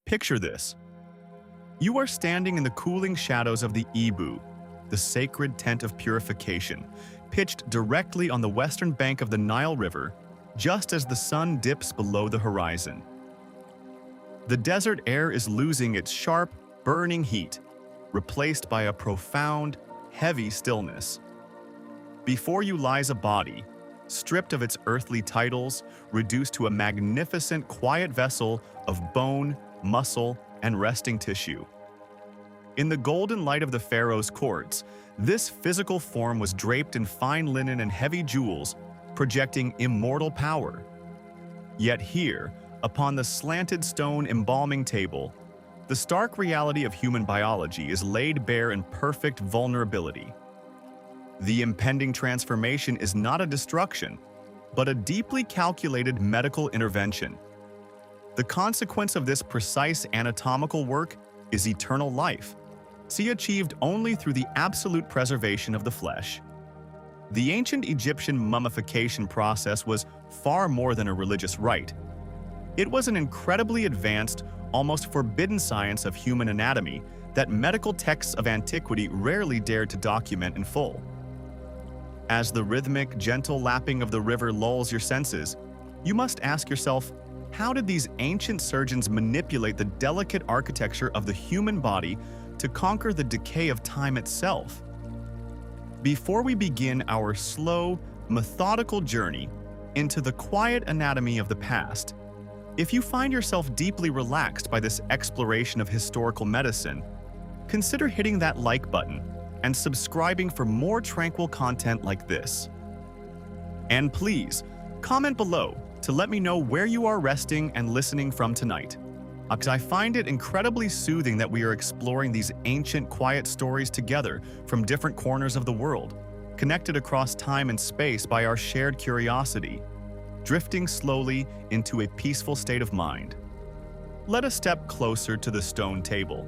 Picture this. You are standing in the cooling shadows of the Ibu, the sacred tent of purification, pitched directly on the western bank of the Nile River, just as the sun dips below the horizon. The desert air is losing its sharp, burning heat, replaced by a profound, heavy stillness. Before you lies a body, stripped of its earthly titles, reduced to a magnificent, quiet vessel of bone, muscle, and resting tissue. In the golden light of the pharaoh's courts, this physical form was draped in fine linen and heavy jewels, projecting immortal power. Yet here, upon the slanted stone embalming table, the stark reality of human biology is laid bare in perfect vulnerability. The impending transformation is not a destruction, but a deeply calculated medical intervention. The consequence of this precise anatomical work is eternal life, achieved only through the absolute preservation of the flesh. The ancient Egyptian mummification process was far more than a religious rite. It was an incredibly advanced, almost forbidden science of human anatomy that medical texts of antiquity rarely dared to document in full. As the rhythmic, gentle lapping of the river lulls your senses, you must ask yourself, how did these ancient surgeons manipulate the delicate architecture of the human body to conquer the decay of time itself? Before we begin our slow, methodical journey into the quiet anatomy of the past, if you find yourself deeply relaxed by this exploration of historical medicine, consider hitting that like button and subscribing for more tranquil content like this. And please, comment below to let me know where you are resting and listening from tonight, because I find it incredibly soothing that we are exploring these ancient, quiet stories together from different corners of the world, connected across time and space by our shared curiosity, drifting slowly into a peaceful state of mind. Let us step closer to the stone table.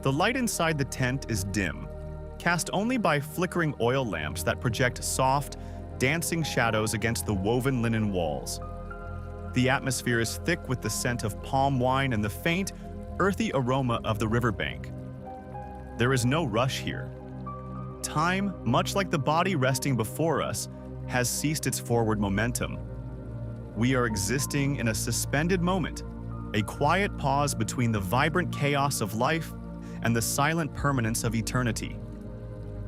The light inside the tent is dim, cast only by flickering oil lamps that project soft, dancing shadows against the woven linen walls. The atmosphere is thick with the scent of palm wine and the faint, earthy aroma of the riverbank. There is no rush here. Time, much like the body resting before us, has ceased its forward momentum. We are existing in a suspended moment, a quiet pause between the vibrant chaos of life and the silent permanence of eternity.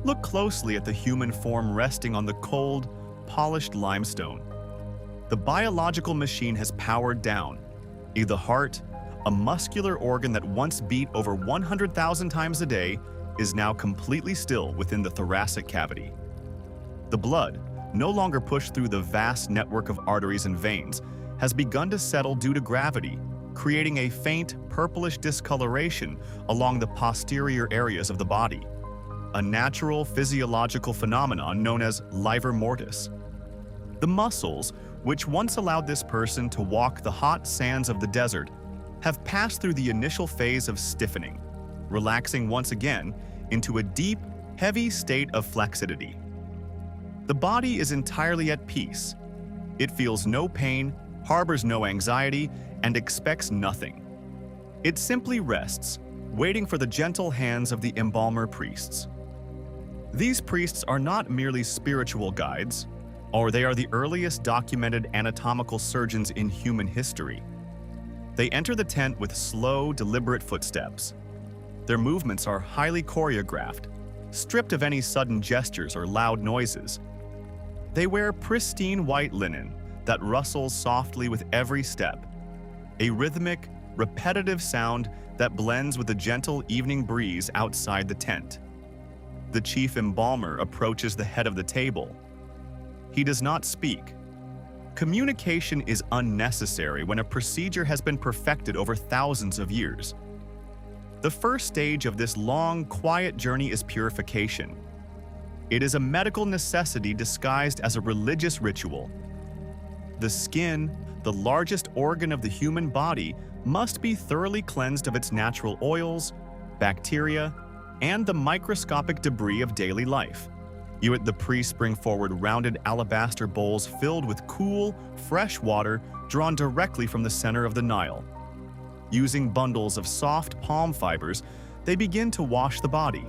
Look closely at the human form resting on the cold, polished limestone. The biological machine has powered down. The heart, a muscular organ that once beat over 100,000 times a day, is now completely still within the thoracic cavity. The blood, no longer pushed through the vast network of arteries and veins, has begun to settle due to gravity, creating a faint, purplish discoloration along the posterior areas of the body, a natural physiological phenomenon known as livor mortis. The muscles, which once allowed this person to walk the hot sands of the desert, have passed through the initial phase of stiffening, relaxing once again into a deep, heavy state of flexidity. The body is entirely at peace. It feels no pain, harbors no anxiety, and expects nothing. It simply rests, waiting for the gentle hands of the embalmer-priests. These priests are not merely spiritual guides, or they are the earliest documented anatomical surgeons in human history. They enter the tent with slow, deliberate footsteps. Their movements are highly choreographed, stripped of any sudden gestures or loud noises. They wear pristine white linen that rustles softly with every step, a rhythmic, repetitive sound that blends with the gentle evening breeze outside the tent. The chief embalmer approaches the head of the table. He does not speak. Communication is unnecessary when a procedure has been perfected over thousands of years. The first stage of this long, quiet journey is purification. It is a medical necessity disguised as a religious ritual. The skin, the largest organ of the human body, must be thoroughly cleansed of its natural oils, bacteria, and the microscopic debris of daily life. The priests bring forward rounded alabaster bowls filled with cool, fresh water drawn directly from the center of the Nile. Using bundles of soft palm fibers, they begin to wash the body.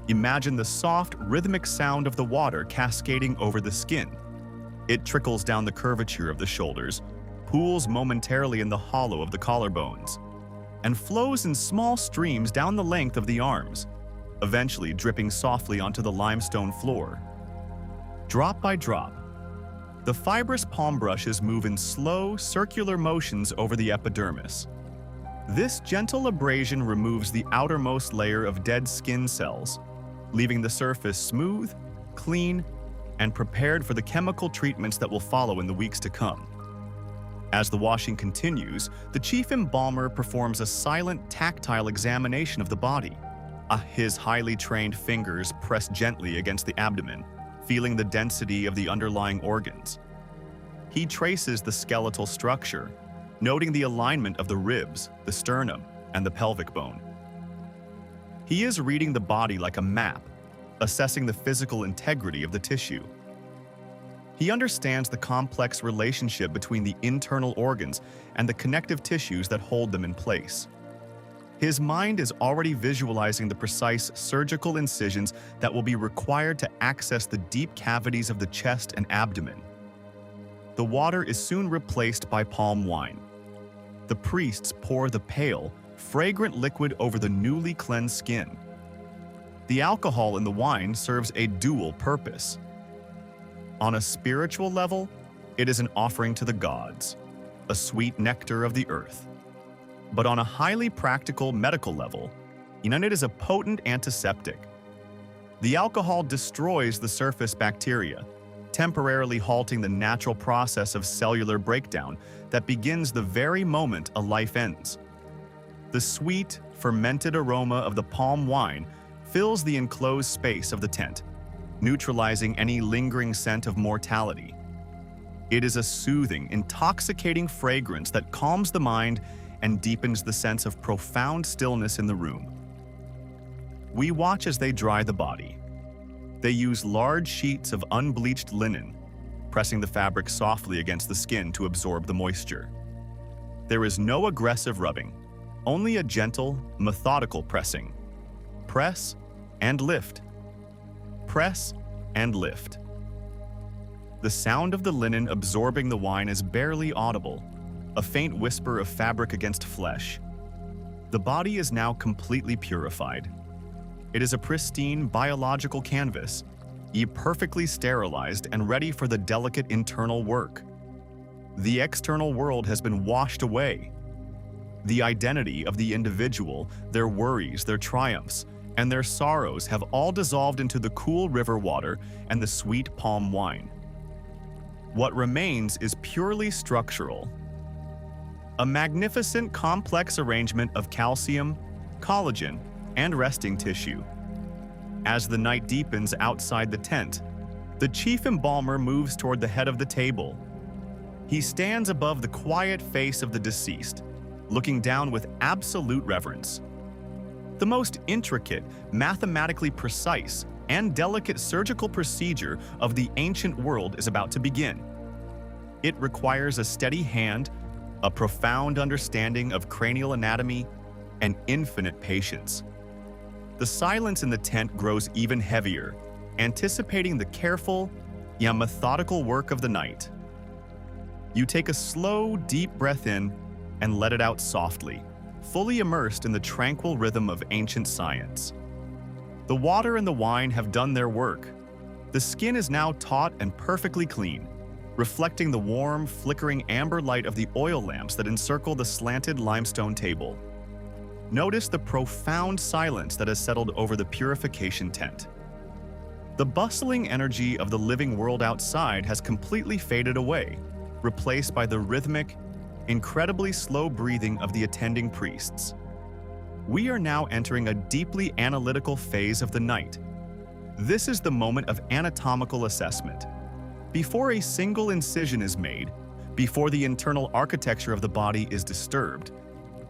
Imagine the soft, rhythmic sound of the water cascading over the skin. It trickles down the curvature of the shoulders, pools momentarily in the hollow of the collarbones, and flows in small streams down the length of the arms, eventually dripping softly onto the limestone floor. Drop by drop, the fibrous palm brushes move in slow, circular motions over the epidermis. This gentle abrasion removes the outermost layer of dead skin cells, leaving the surface smooth, clean, and prepared for the chemical treatments that will follow in the weeks to come. As the washing continues, the chief embalmer performs a silent, tactile examination of the body. His highly trained fingers press gently against the abdomen, feeling the density of the underlying organs. He traces the skeletal structure, noting the alignment of the ribs, the sternum, and the pelvic bone. He is reading the body like a map, assessing the physical integrity of the tissue. He understands the complex relationship between the internal organs and the connective tissues that hold them in place. His mind is already visualizing the precise surgical incisions that will be required to access the deep cavities of the chest and abdomen. The water is soon replaced by palm wine. The priests pour the pale, fragrant liquid over the newly cleansed skin. The alcohol in the wine serves a dual purpose. On a spiritual level, it is an offering to the gods, a sweet nectar of the earth. But on a highly practical medical level, it is a potent antiseptic. The alcohol destroys the surface bacteria, temporarily halting the natural process of cellular breakdown that begins the very moment a life ends. The sweet, fermented aroma of the palm wine fills the enclosed space of the tent, neutralizing any lingering scent of mortality. It is a soothing, intoxicating fragrance that calms the mind and deepens the sense of profound stillness in the room. We watch as they dry the body. They use large sheets of unbleached linen, pressing the fabric softly against the skin to absorb the moisture. There is no aggressive rubbing, only a gentle, methodical pressing. Press and lift. Press and lift. The sound of the linen absorbing the wine is barely audible, a faint whisper of fabric against flesh. The body is now completely purified. It is a pristine biological canvas, perfectly sterilized and ready for the delicate internal work. The external world has been washed away. The identity of the individual, their worries, their triumphs, and their sorrows have all dissolved into the cool river water and the sweet palm wine. What remains is purely structural. A magnificent, complex arrangement of calcium, collagen, and resting tissue. As the night deepens outside the tent, the chief embalmer moves toward the head of the table. He stands above the quiet face of the deceased, looking down with absolute reverence. The most intricate, mathematically precise, and delicate surgical procedure of the ancient world is about to begin. It requires a steady hand, a profound understanding of cranial anatomy, and infinite patience. The silence in the tent grows even heavier, anticipating the careful, yet methodical work of the night. You take a slow, deep breath in and let it out softly, fully immersed in the tranquil rhythm of ancient science. The water and the wine have done their work. The skin is now taut and perfectly clean, reflecting the warm, flickering amber light of the oil lamps that encircle the slanted limestone table. Notice the profound silence that has settled over the purification tent. The bustling energy of the living world outside has completely faded away, replaced by the rhythmic, incredibly slow breathing of the attending priests. We are now entering a deeply analytical phase of the night. This is the moment of anatomical assessment. Before a single incision is made, before the internal architecture of the body is disturbed,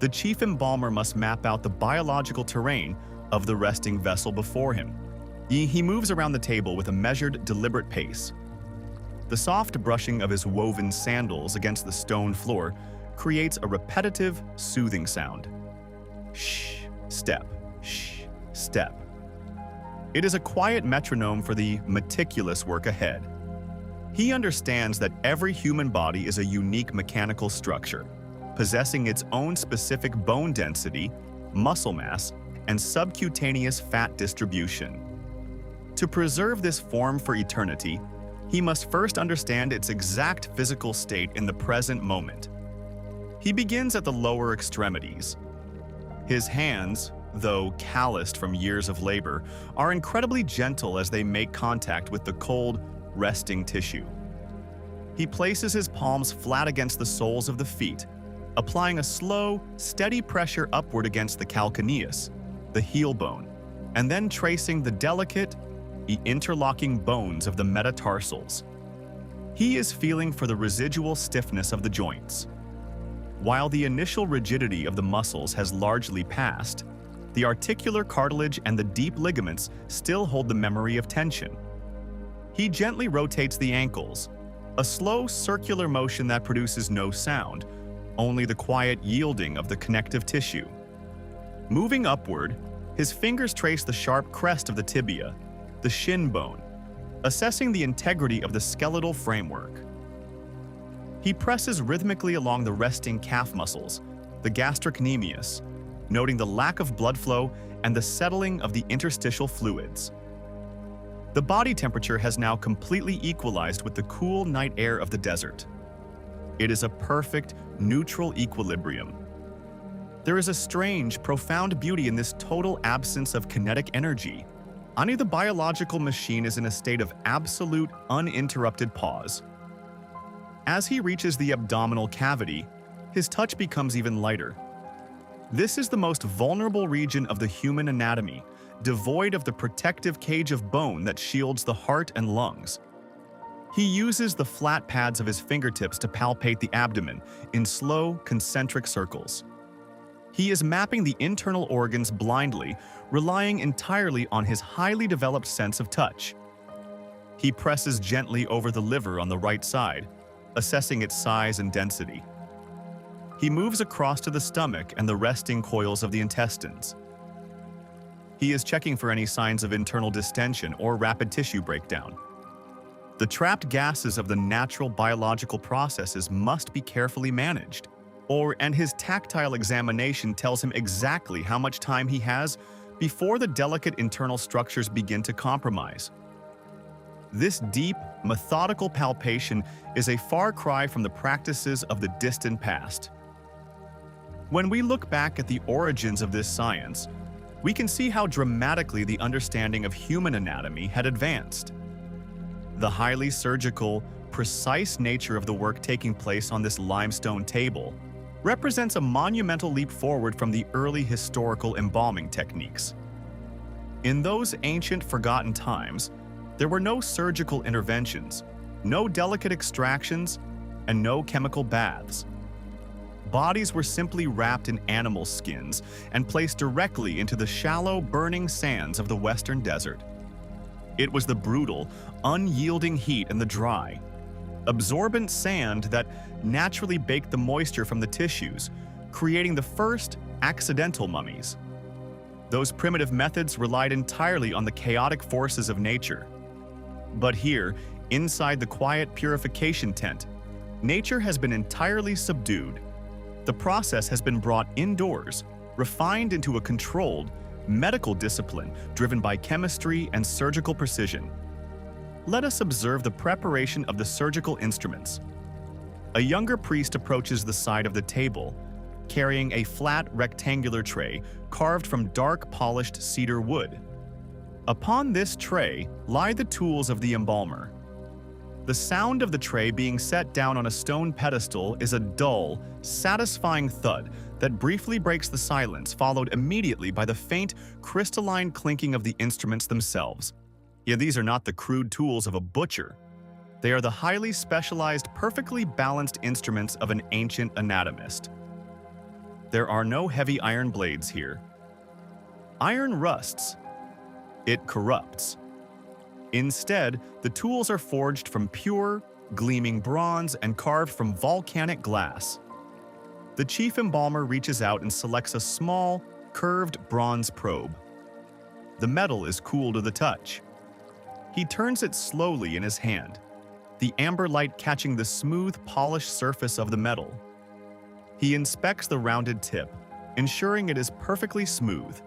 the chief embalmer must map out the biological terrain of the resting vessel before him. He moves around the table with a measured, deliberate pace. The soft brushing of his woven sandals against the stone floor creates a repetitive, soothing sound. Shh, step, shh, step. It is a quiet metronome for the meticulous work ahead. He understands that every human body is a unique mechanical structure, possessing its own specific bone density, muscle mass, and subcutaneous fat distribution. To preserve this form for eternity, he must first understand its exact physical state in the present moment. He begins at the lower extremities. His hands, though calloused from years of labor, are incredibly gentle as they make contact with the cold, resting tissue. He places his palms flat against the soles of the feet, applying a slow, steady pressure upward against the calcaneus, the heel bone, and then tracing the delicate, interlocking bones of the metatarsals. He is feeling for the residual stiffness of the joints. While the initial rigidity of the muscles has largely passed, the articular cartilage and the deep ligaments still hold the memory of tension. He gently rotates the ankles, a slow circular motion that produces no sound, only the quiet yielding of the connective tissue. Moving upward, his fingers trace the sharp crest of the tibia, the shin bone, assessing the integrity of the skeletal framework. He presses rhythmically along the resting calf muscles, the gastrocnemius, noting the lack of blood flow and the settling of the interstitial fluids. The body temperature has now completely equalized with the cool night air of the desert. It is a perfect, neutral equilibrium. There is a strange, profound beauty in this total absence of kinetic energy. Ani, the biological machine, is in a state of absolute, uninterrupted pause. As he reaches the abdominal cavity, his touch becomes even lighter. This is the most vulnerable region of the human anatomy, devoid of the protective cage of bone that shields the heart and lungs. He uses the flat pads of his fingertips to palpate the abdomen in slow, concentric circles. He is mapping the internal organs blindly, relying entirely on his highly developed sense of touch. He presses gently over the liver on the right side, assessing its size and density. He moves across to the stomach and the resting coils of the intestines. He is checking for any signs of internal distension or rapid tissue breakdown. The trapped gases of the natural biological processes must be carefully managed, and his tactile examination tells him exactly how much time he has before the delicate internal structures begin to compromise. This deep, methodical palpation is a far cry from the practices of the distant past. When we look back at the origins of this science, we can see how dramatically the understanding of human anatomy had advanced. The highly surgical, precise nature of the work taking place on this limestone table represents a monumental leap forward from the early historical embalming techniques. In those ancient, forgotten times, there were no surgical interventions, no delicate extractions, and no chemical baths. Bodies were simply wrapped in animal skins and placed directly into the shallow, burning sands of the western desert. It was the brutal, unyielding heat and the dry, absorbent sand that naturally baked the moisture from the tissues, creating the first accidental mummies. Those primitive methods relied entirely on the chaotic forces of nature. But here, inside the quiet purification tent, nature has been entirely subdued. The process has been brought indoors, refined into a controlled, medical discipline driven by chemistry and surgical precision. Let us observe the preparation of the surgical instruments. A younger priest approaches the side of the table, carrying a flat rectangular tray carved from dark polished cedar wood. Upon this tray lie the tools of the embalmer. The sound of the tray being set down on a stone pedestal is a dull, satisfying thud that briefly breaks the silence, followed immediately by the faint, crystalline clinking of the instruments themselves. Yet these are not the crude tools of a butcher. They are the highly specialized, perfectly balanced instruments of an ancient anatomist. There are no heavy iron blades here. Iron rusts. It corrupts. Instead, the tools are forged from pure, gleaming bronze and carved from volcanic glass. The chief embalmer reaches out and selects a small, curved bronze probe. The metal is cool to the touch. He turns it slowly in his hand, the amber light catching the smooth, polished surface of the metal. He inspects the rounded tip, ensuring it is perfectly smooth,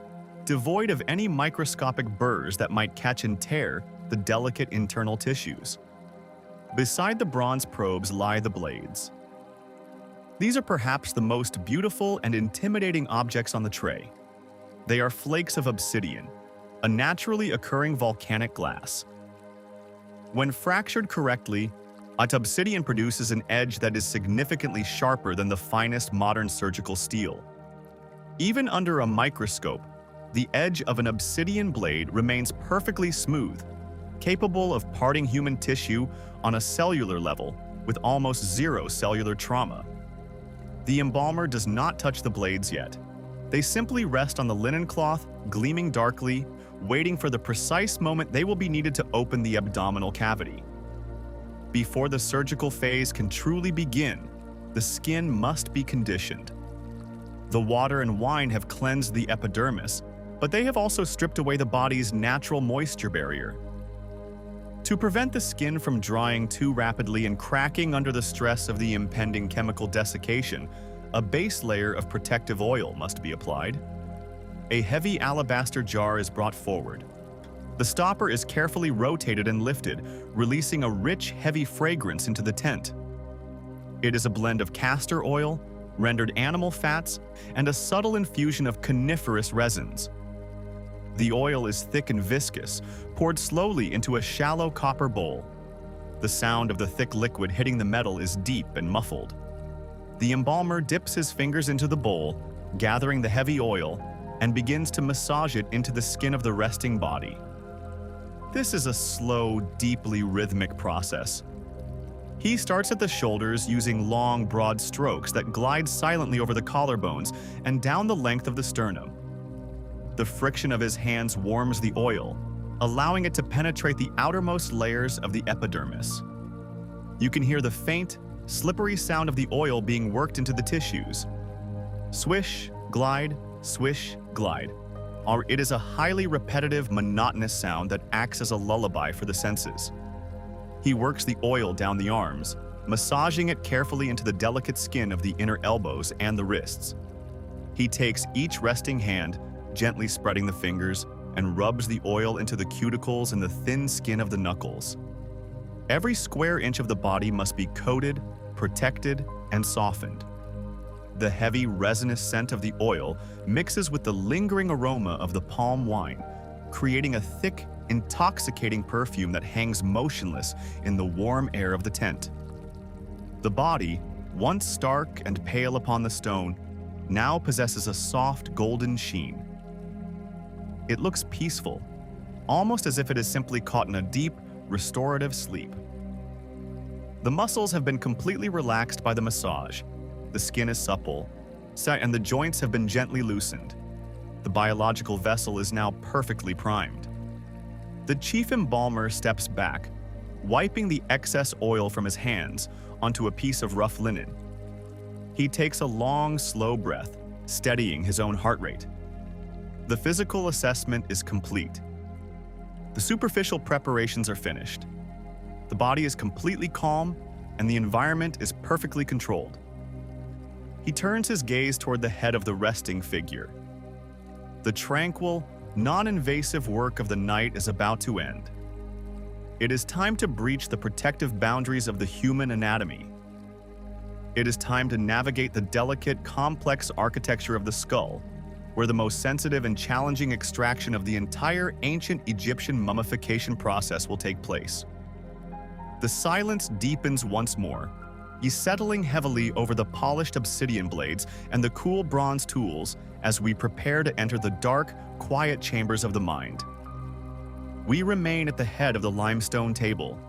devoid of any microscopic burrs that might catch and tear the delicate internal tissues. Beside the bronze probes lie the blades. These are perhaps the most beautiful and intimidating objects on the tray. They are flakes of obsidian, a naturally occurring volcanic glass. When fractured correctly, obsidian produces an edge that is significantly sharper than the finest modern surgical steel. Even under a microscope, the edge of an obsidian blade remains perfectly smooth, capable of parting human tissue on a cellular level with almost zero cellular trauma. The embalmer does not touch the blades yet. They simply rest on the linen cloth, gleaming darkly, waiting for the precise moment they will be needed to open the abdominal cavity. Before the surgical phase can truly begin, the skin must be conditioned. The water and wine have cleansed the epidermis, but they have also stripped away the body's natural moisture barrier. To prevent the skin from drying too rapidly and cracking under the stress of the impending chemical desiccation, a base layer of protective oil must be applied. A heavy alabaster jar is brought forward. The stopper is carefully rotated and lifted, releasing a rich, heavy fragrance into the tent. It is a blend of castor oil, rendered animal fats, and a subtle infusion of coniferous resins. The oil is thick and viscous, poured slowly into a shallow copper bowl. The sound of the thick liquid hitting the metal is deep and muffled. The embalmer dips his fingers into the bowl, gathering the heavy oil, and begins to massage it into the skin of the resting body. This is a slow, deeply rhythmic process. He starts at the shoulders using long, broad strokes that glide silently over the collarbones and down the length of the sternum. The friction of his hands warms the oil, allowing it to penetrate the outermost layers of the epidermis. You can hear the faint, slippery sound of the oil being worked into the tissues. Swish, glide, swish, glide. It is a highly repetitive, monotonous sound that acts as a lullaby for the senses. He works the oil down the arms, massaging it carefully into the delicate skin of the inner elbows and the wrists. He takes each resting hand, gently spreading the fingers, and rubs the oil into the cuticles and the thin skin of the knuckles. Every square inch of the body must be coated, protected, and softened. The heavy, resinous scent of the oil mixes with the lingering aroma of the palm wine, creating a thick, intoxicating perfume that hangs motionless in the warm air of the tent. The body, once stark and pale upon the stone, now possesses a soft golden sheen. It looks peaceful, almost as if it is simply caught in a deep, restorative sleep. The muscles have been completely relaxed by the massage. The skin is supple, and the joints have been gently loosened. The biological vessel is now perfectly primed. The chief embalmer steps back, wiping the excess oil from his hands onto a piece of rough linen. He takes a long, slow breath, steadying his own heart rate. The physical assessment is complete. The superficial preparations are finished. The body is completely calm, and the environment is perfectly controlled. He turns his gaze toward the head of the resting figure. The tranquil, non-invasive work of the night is about to end. It is time to breach the protective boundaries of the human anatomy. It is time to navigate the delicate, complex architecture of the skull, where the most sensitive and challenging extraction of the entire ancient Egyptian mummification process will take place. The silence deepens once more, settling heavily over the polished obsidian blades and the cool bronze tools as we prepare to enter the dark, quiet chambers of the mind. We remain at the head of the limestone table.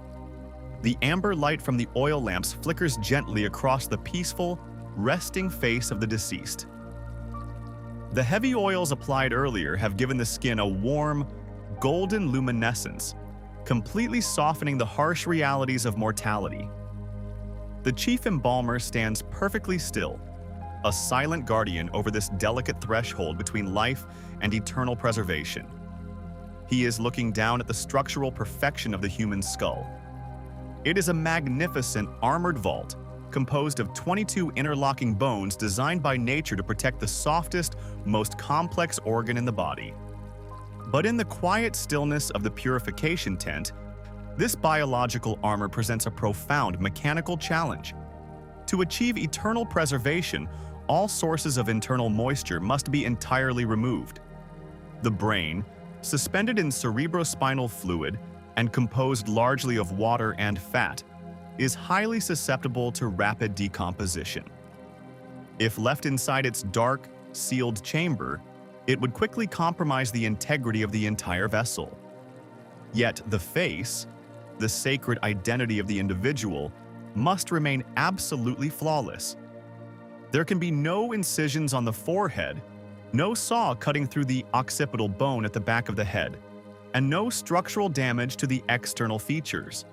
The amber light from the oil lamps flickers gently across the peaceful, resting face of the deceased. The heavy oils applied earlier have given the skin a warm, golden luminescence, completely softening the harsh realities of mortality. The chief embalmer stands perfectly still, a silent guardian over this delicate threshold between life and eternal preservation. He is looking down at the structural perfection of the human skull. It is a magnificent armored vault composed of 22 interlocking bones designed by nature to protect the softest, most complex organ in the body. But in the quiet stillness of the purification tent, this biological armor presents a profound mechanical challenge. To achieve eternal preservation, all sources of internal moisture must be entirely removed. The brain, suspended in cerebrospinal fluid and composed largely of water and fat, is highly susceptible to rapid decomposition. If left inside its dark, sealed chamber, it would quickly compromise the integrity of the entire vessel. Yet the face, the sacred identity of the individual, must remain absolutely flawless. There can be no incisions on the forehead, no saw cutting through the occipital bone at the back of the head, and no structural damage to the external features.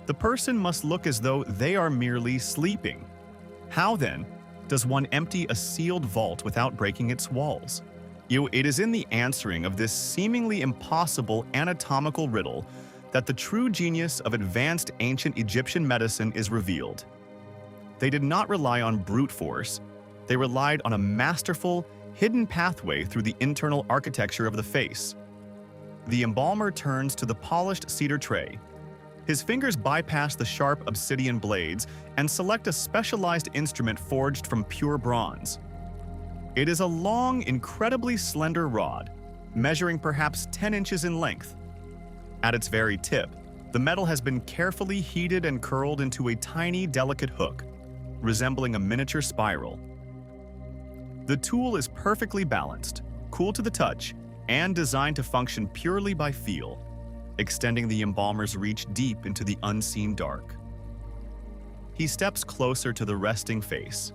The person must look as though they are merely sleeping. How, then, does one empty a sealed vault without breaking its walls? It is in the answering of this seemingly impossible anatomical riddle that the true genius of advanced ancient Egyptian medicine is revealed. They did not rely on brute force. They relied on a masterful, hidden pathway through the internal architecture of the face. The embalmer turns to the polished cedar tray. His fingers bypass the sharp obsidian blades and select a specialized instrument forged from pure bronze. It is a long, incredibly slender rod, measuring perhaps 10 inches in length. At its very tip, the metal has been carefully heated and curled into a tiny, delicate hook, resembling a miniature spiral. The tool is perfectly balanced, cool to the touch, and designed to function purely by feel, extending the embalmer's reach deep into the unseen dark. He steps closer to the resting face.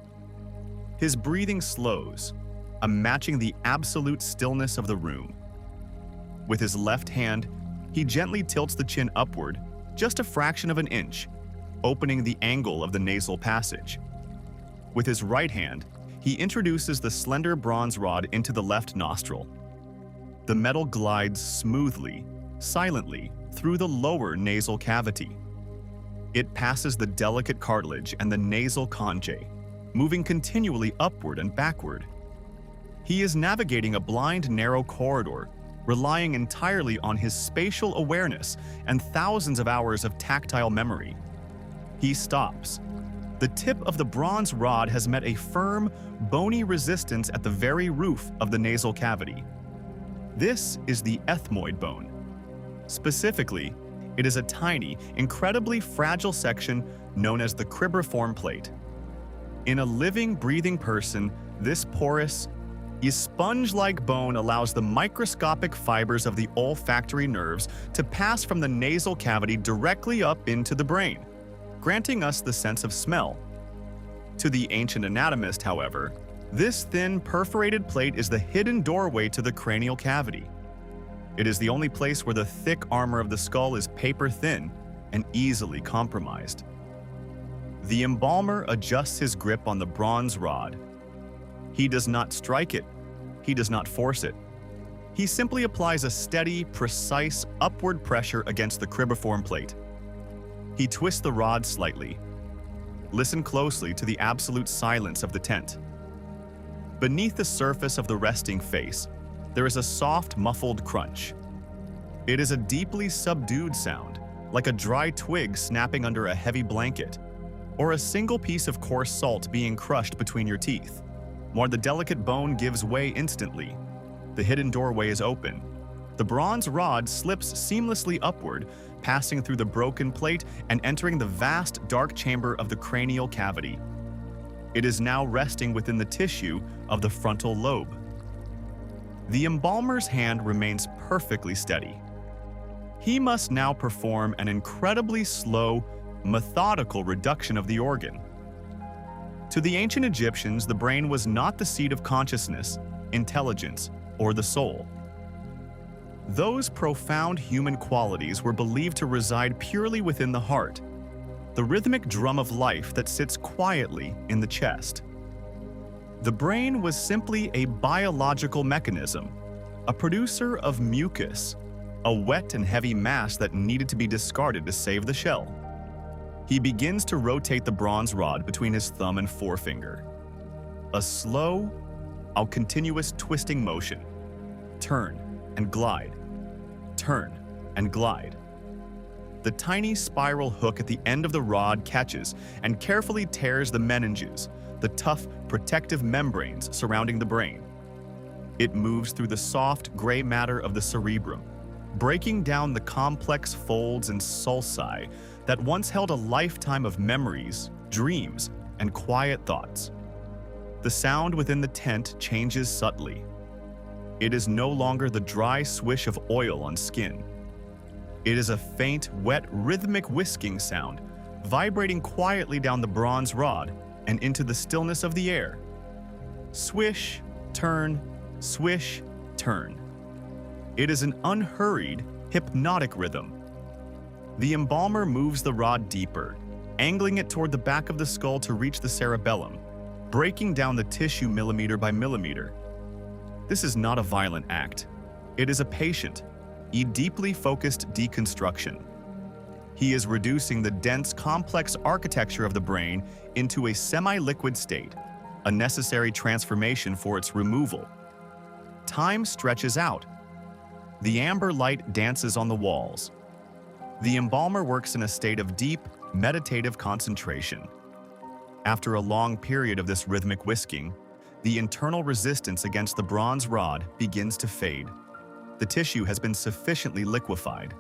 His breathing slows, matching the absolute stillness of the room. With his left hand, he gently tilts the chin upward, just a fraction of an inch, opening the angle of the nasal passage. With his right hand, he introduces the slender bronze rod into the left nostril. The metal glides smoothly, silently, through the lower nasal cavity. It passes the delicate cartilage and the nasal conchae, moving continually upward and backward. He is navigating a blind, narrow corridor, relying entirely on his spatial awareness and thousands of hours of tactile memory. He stops. The tip of the bronze rod has met a firm, bony resistance at the very roof of the nasal cavity. This is the ethmoid bone. Specifically, it is a tiny, incredibly fragile section known as the cribriform plate. In a living, breathing person, this porous, sponge-like bone allows the microscopic fibers of the olfactory nerves to pass from the nasal cavity directly up into the brain, granting us the sense of smell. To the ancient anatomist, however, this thin, perforated plate is the hidden doorway to the cranial cavity. It is the only place where the thick armor of the skull is paper-thin and easily compromised. The embalmer adjusts his grip on the bronze rod. He does not strike it. He does not force it. He simply applies a steady, precise upward pressure against the cribriform plate. He twists the rod slightly. Listen closely to the absolute silence of the tent. Beneath the surface of the resting face, there is a soft, muffled crunch. It is a deeply subdued sound, like a dry twig snapping under a heavy blanket, or a single piece of coarse salt being crushed between your teeth. While the delicate bone gives way instantly, the hidden doorway is open. The bronze rod slips seamlessly upward, passing through the broken plate and entering the vast, dark chamber of the cranial cavity. It is now resting within the tissue of the frontal lobe. The embalmer's hand remains perfectly steady. He must now perform an incredibly slow, methodical reduction of the organ. To the ancient Egyptians, the brain was not the seat of consciousness, intelligence, or the soul. Those profound human qualities were believed to reside purely within the heart, the rhythmic drum of life that sits quietly in the chest. The brain was simply a biological mechanism, a producer of mucus, a wet and heavy mass that needed to be discarded to save the shell. He begins to rotate the bronze rod between his thumb and forefinger. A slow, continuous twisting motion. Turn and glide. Turn and glide. The tiny spiral hook at the end of the rod catches and carefully tears the meninges, the tough, protective membranes surrounding the brain. It moves through the soft, gray matter of the cerebrum, breaking down the complex folds and sulci that once held a lifetime of memories, dreams, and quiet thoughts. The sound within the tent changes subtly. It is no longer the dry swish of oil on skin. It is a faint, wet, rhythmic whisking sound, vibrating quietly down the bronze rod and into the stillness of the air. Swish, turn, swish, turn. It is an unhurried, hypnotic rhythm. The embalmer moves the rod deeper, angling it toward the back of the skull to reach the cerebellum, breaking down the tissue millimeter by millimeter. This is not a violent act. It is a patient, deeply focused deconstruction. He is reducing the dense, complex architecture of the brain into a semi-liquid state, a necessary transformation for its removal. Time stretches out. The amber light dances on the walls. The embalmer works in a state of deep, meditative concentration. After a long period of this rhythmic whisking, the internal resistance against the bronze rod begins to fade. The tissue has been sufficiently liquefied.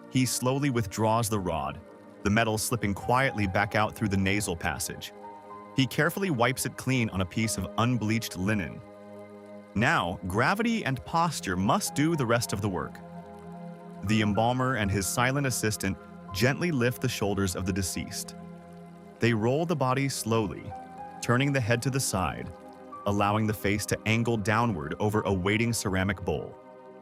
He slowly withdraws the rod, the metal slipping quietly back out through the nasal passage. He carefully wipes it clean on a piece of unbleached linen. Now, gravity and posture must do the rest of the work. The embalmer and his silent assistant gently lift the shoulders of the deceased. They roll the body slowly, turning the head to the side, allowing the face to angle downward over a waiting ceramic bowl.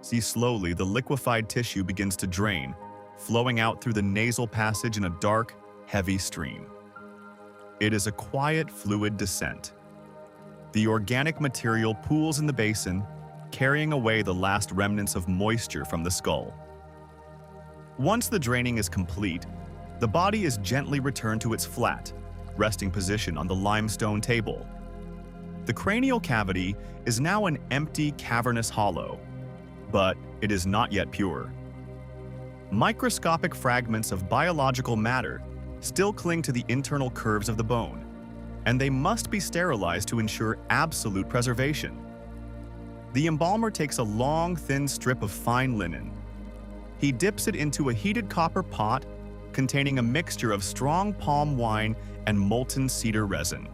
See, slowly the liquefied tissue begins to drain, flowing out through the nasal passage in a dark, heavy stream. It is a quiet, fluid descent. The organic material pools in the basin, carrying away the last remnants of moisture from the skull. Once the draining is complete, the body is gently returned to its flat, resting position on the limestone table. The cranial cavity is now an empty, cavernous hollow, but it is not yet pure. Microscopic fragments of biological matter still cling to the internal curves of the bone, and they must be sterilized to ensure absolute preservation. The embalmer takes a long, thin strip of fine linen. He dips it into a heated copper pot containing a mixture of strong palm wine and molten cedar resin.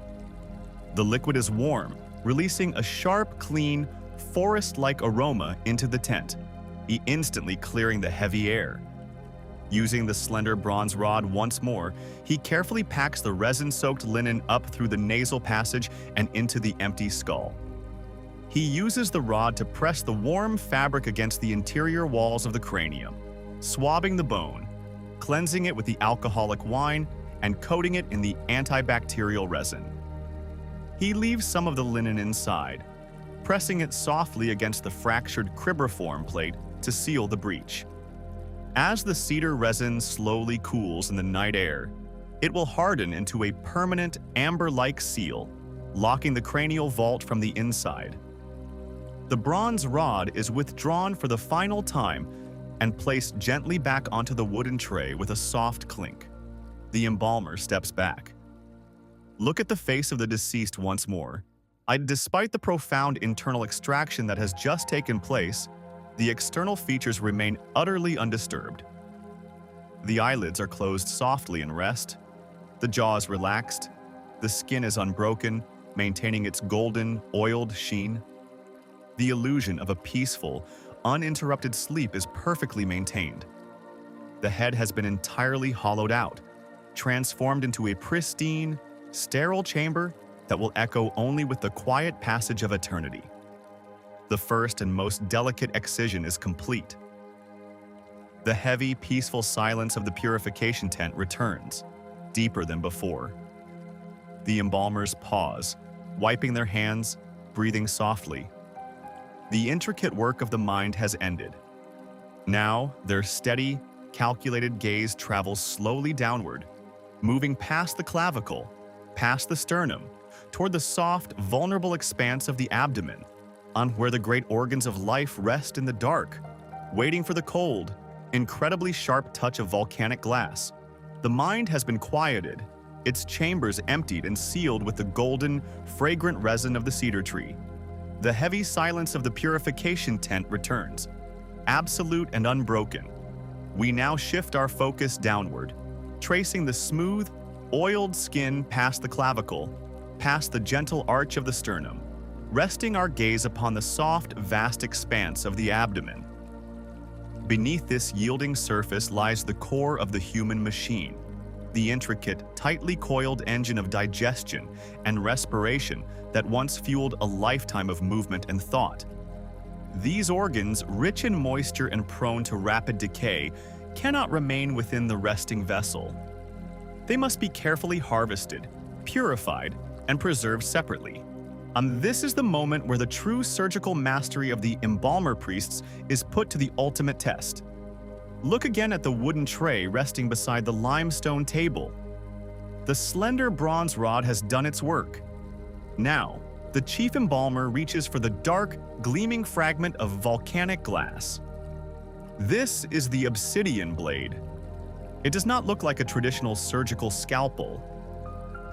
The liquid is warm, releasing a sharp, clean, forest-like aroma into the tent, instantly clearing the heavy air. Using the slender bronze rod once more, he carefully packs the resin-soaked linen up through the nasal passage and into the empty skull. He uses the rod to press the warm fabric against the interior walls of the cranium, swabbing the bone, cleansing it with the alcoholic wine, and coating it in the antibacterial resin. He leaves some of the linen inside, pressing it softly against the fractured cribriform plate to seal the breach. As the cedar resin slowly cools in the night air, it will harden into a permanent amber-like seal, locking the cranial vault from the inside. The bronze rod is withdrawn for the final time and placed gently back onto the wooden tray with a soft clink. The embalmer steps back. Look at the face of the deceased once more. Despite the profound internal extraction that has just taken place, the external features remain utterly undisturbed. The eyelids are closed softly in rest. The jaw is relaxed. The skin is unbroken, maintaining its golden, oiled sheen. The illusion of a peaceful, uninterrupted sleep is perfectly maintained. The head has been entirely hollowed out, transformed into a pristine, sterile chamber that will echo only with the quiet passage of eternity. The first and most delicate excision is complete. The heavy, peaceful silence of the purification tent returns, deeper than before. The embalmers pause, wiping their hands, breathing softly. The intricate work of the mind has ended. Now, their steady, calculated gaze travels slowly downward, moving past the clavicle, past the sternum, toward the soft, vulnerable expanse of the abdomen, on where the great organs of life rest in the dark, waiting for the cold, incredibly sharp touch of volcanic glass. The mind has been quieted, its chambers emptied and sealed with the golden, fragrant resin of the cedar tree. The heavy silence of the purification tent returns, absolute and unbroken. We now shift our focus downward, tracing the smooth, oiled skin past the clavicle, past the gentle arch of the sternum, resting our gaze upon the soft, vast expanse of the abdomen. Beneath this yielding surface lies the core of the human machine, the intricate, tightly coiled engine of digestion and respiration that once fueled a lifetime of movement and thought. These organs, rich in moisture and prone to rapid decay, cannot remain within the resting vessel. They must be carefully harvested, purified, and preserved separately. This is the moment where the true surgical mastery of the embalmer-priests is put to the ultimate test. Look again at the wooden tray resting beside the limestone table. The slender bronze rod has done its work. Now, the chief embalmer reaches for the dark, gleaming fragment of volcanic glass. This is the obsidian blade. It does not look like a traditional surgical scalpel.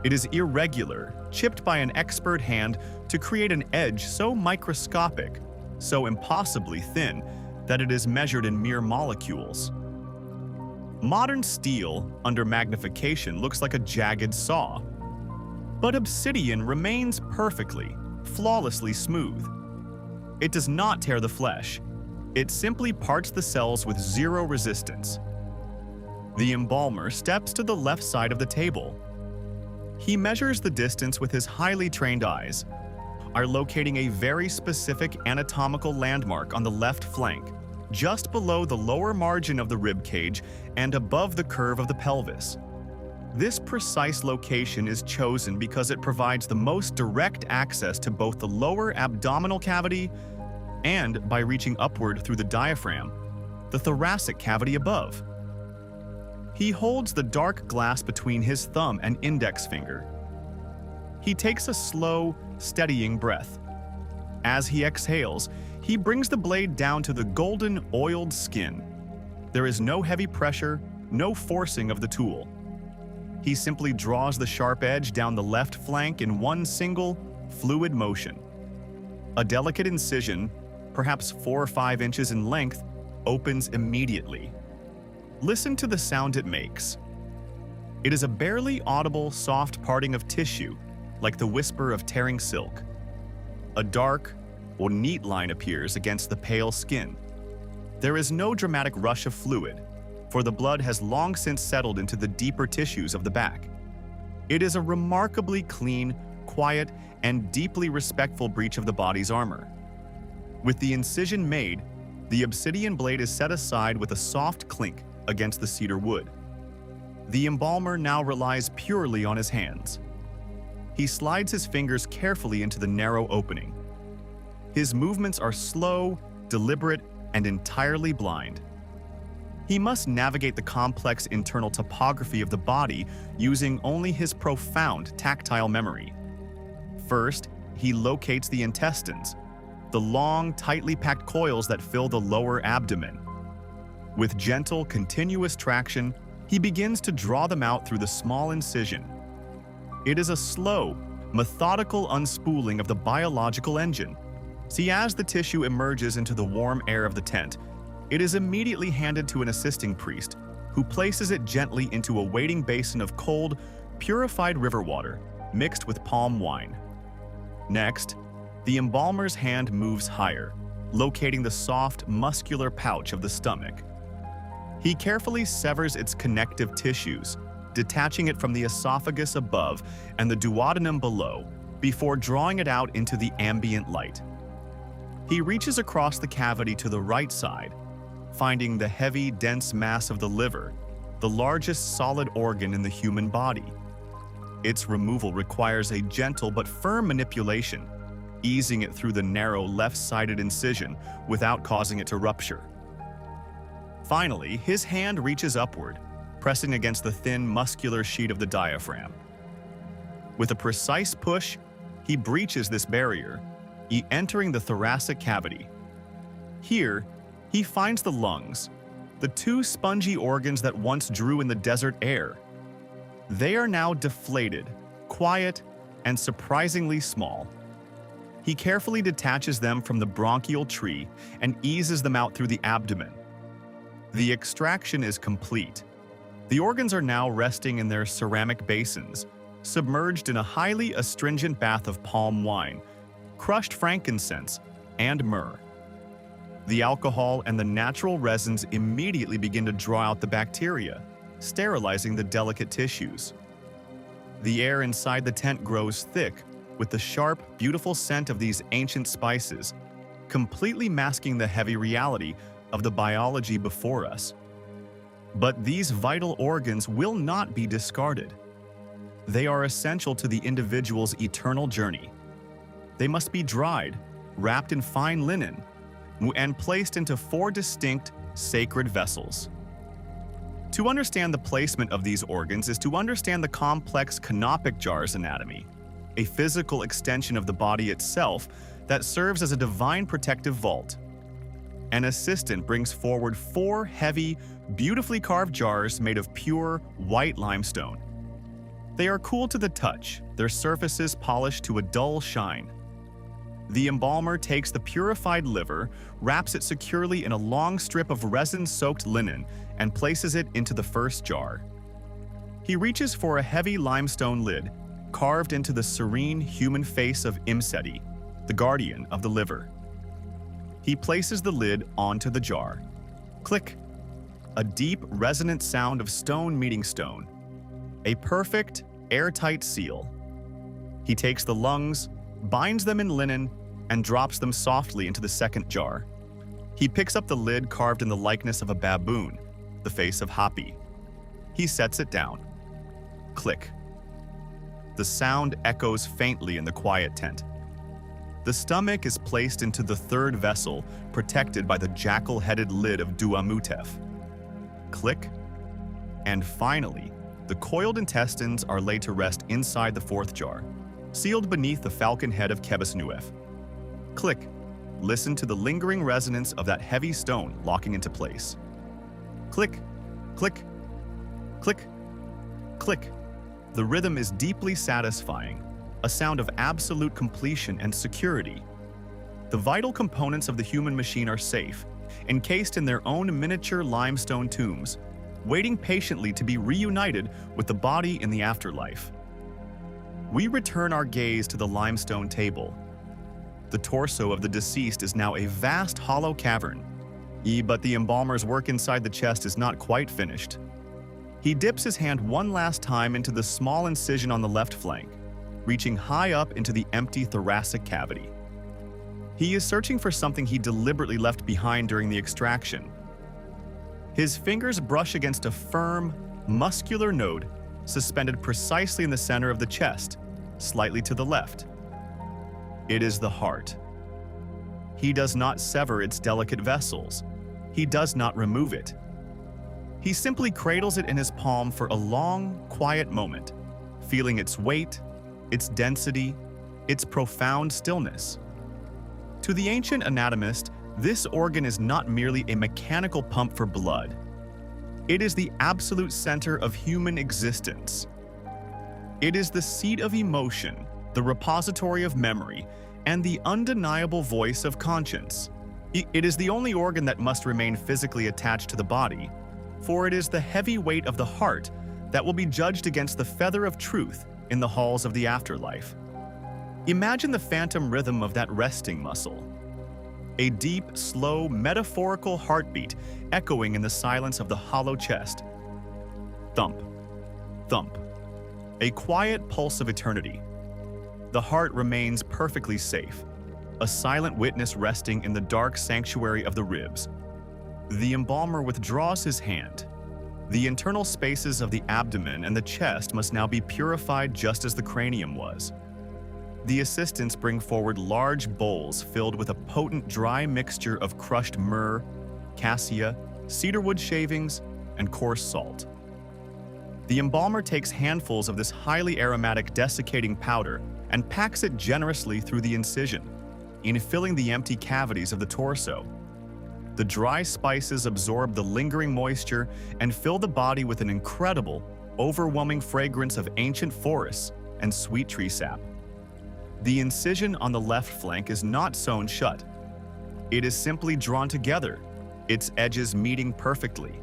It is irregular, chipped by an expert hand to create an edge so microscopic, so impossibly thin, that it is measured in mere molecules. Modern steel, under magnification, looks like a jagged saw. But obsidian remains perfectly, flawlessly smooth. It does not tear the flesh. It simply parts the cells with zero resistance. The embalmer steps to the left side of the table. He measures the distance with his highly trained eyes, are locating a very specific anatomical landmark on the left flank, just below the lower margin of the rib cage and above the curve of the pelvis. This precise location is chosen because it provides the most direct access to both the lower abdominal cavity and, by reaching upward through the diaphragm, the thoracic cavity above. He holds the dark glass between his thumb and index finger. He takes a slow, steadying breath. As he exhales, he brings the blade down to the golden, oiled skin. There is no heavy pressure, no forcing of the tool. He simply draws the sharp edge down the left flank in one single, fluid motion. A delicate incision, perhaps 4 or 5 inches in length, opens immediately. Listen to the sound it makes. It is a barely audible, soft parting of tissue, like the whisper of tearing silk. A dark or neat line appears against the pale skin. There is no dramatic rush of fluid, for the blood has long since settled into the deeper tissues of the back. It is a remarkably clean, quiet, and deeply respectful breach of the body's armor. With the incision made, the obsidian blade is set aside with a soft clink against the cedar wood. The embalmer now relies purely on his hands. He slides his fingers carefully into the narrow opening. His movements are slow, deliberate, and entirely blind. He must navigate the complex internal topography of the body using only his profound tactile memory. First, he locates the intestines, the long, tightly packed coils that fill the lower abdomen. With gentle, continuous traction, he begins to draw them out through the small incision. It is a slow, methodical unspooling of the biological engine. See, as the tissue emerges into the warm air of the tent, it is immediately handed to an assisting priest, who places it gently into a waiting basin of cold, purified river water mixed with palm wine. Next, the embalmer's hand moves higher, locating the soft, muscular pouch of the stomach. He carefully severs its connective tissues, detaching it from the esophagus above and the duodenum below, before drawing it out into the ambient light. He reaches across the cavity to the right side, finding the heavy, dense mass of the liver, the largest solid organ in the human body. Its removal requires a gentle but firm manipulation, easing it through the narrow left-sided incision without causing it to rupture. Finally, his hand reaches upward, pressing against the thin, muscular sheet of the diaphragm. With a precise push, he breaches this barrier, entering the thoracic cavity. Here, he finds the lungs, the two spongy organs that once drew in the desert air. They are now deflated, quiet, and surprisingly small. He carefully detaches them from the bronchial tree and eases them out through the abdomen. The extraction is complete. The organs are now resting in their ceramic basins, submerged in a highly astringent bath of palm wine, crushed frankincense, and myrrh. The alcohol and the natural resins immediately begin to draw out the bacteria, sterilizing the delicate tissues. The air inside the tent grows thick with the sharp, beautiful scent of these ancient spices, completely masking the heavy reality of the biology before us. But these vital organs will not be discarded. They are essential to the individual's eternal journey. They must be dried, wrapped in fine linen, and placed into 4 distinct sacred vessels. To understand the placement of these organs is to understand the complex canopic jar's anatomy, a physical extension of the body itself that serves as a divine protective vault. An assistant brings forward 4 heavy, beautifully carved jars made of pure, white limestone. They are cool to the touch, their surfaces polished to a dull shine. The embalmer takes the purified liver, wraps it securely in a long strip of resin-soaked linen, and places it into the first jar. He reaches for a heavy limestone lid, carved into the serene human face of Imseti, the guardian of the liver. He places the lid onto the jar. Click! A deep, resonant sound of stone meeting stone. A perfect, airtight seal. He takes the lungs, binds them in linen, and drops them softly into the second jar. He picks up the lid carved in the likeness of a baboon, the face of Hapi. He sets it down. Click. The sound echoes faintly in the quiet tent. The stomach is placed into the third vessel, protected by the jackal-headed lid of Duamutef. Click. And finally, the coiled intestines are laid to rest inside the fourth jar, sealed beneath the falcon head of Kebesnuef. Click. Listen to the lingering resonance of that heavy stone locking into place. Click, click, click, click. The rhythm is deeply satisfying, a sound of absolute completion and security. The vital components of the human machine are safe, encased in their own miniature limestone tombs, waiting patiently to be reunited with the body in the afterlife. We return our gaze to the limestone table. The torso of the deceased is now a vast hollow cavern, but the embalmer's work inside the chest is not quite finished. He dips his hand one last time into the small incision on the left flank, reaching high up into the empty thoracic cavity. He is searching for something he deliberately left behind during the extraction. His fingers brush against a firm, muscular node suspended precisely in the center of the chest, slightly to the left. It is the heart. He does not sever its delicate vessels. He does not remove it. He simply cradles it in his palm for a long, quiet moment, feeling its weight, its density, its profound stillness. To the ancient anatomist, this organ is not merely a mechanical pump for blood. It is the absolute center of human existence. It is the seat of emotion, the repository of memory, and the undeniable voice of conscience. It is the only organ that must remain physically attached to the body, for it is the heavy weight of the heart that will be judged against the feather of truth in the halls of the afterlife. Imagine the phantom rhythm of that resting muscle. A deep, slow, metaphorical heartbeat echoing in the silence of the hollow chest. Thump, thump. A quiet pulse of eternity. The heart remains perfectly safe, a silent witness resting in the dark sanctuary of the ribs. The embalmer withdraws his hand. The internal spaces of the abdomen and the chest must now be purified just as the cranium was. The assistants bring forward large bowls filled with a potent dry mixture of crushed myrrh, cassia, cedarwood shavings, and coarse salt. The embalmer takes handfuls of this highly aromatic desiccating powder and packs it generously through the incision, infilling the empty cavities of the torso. The dry spices absorb the lingering moisture and fill the body with an incredible, overwhelming fragrance of ancient forests and sweet tree sap. The incision on the left flank is not sewn shut. It is simply drawn together, its edges meeting perfectly,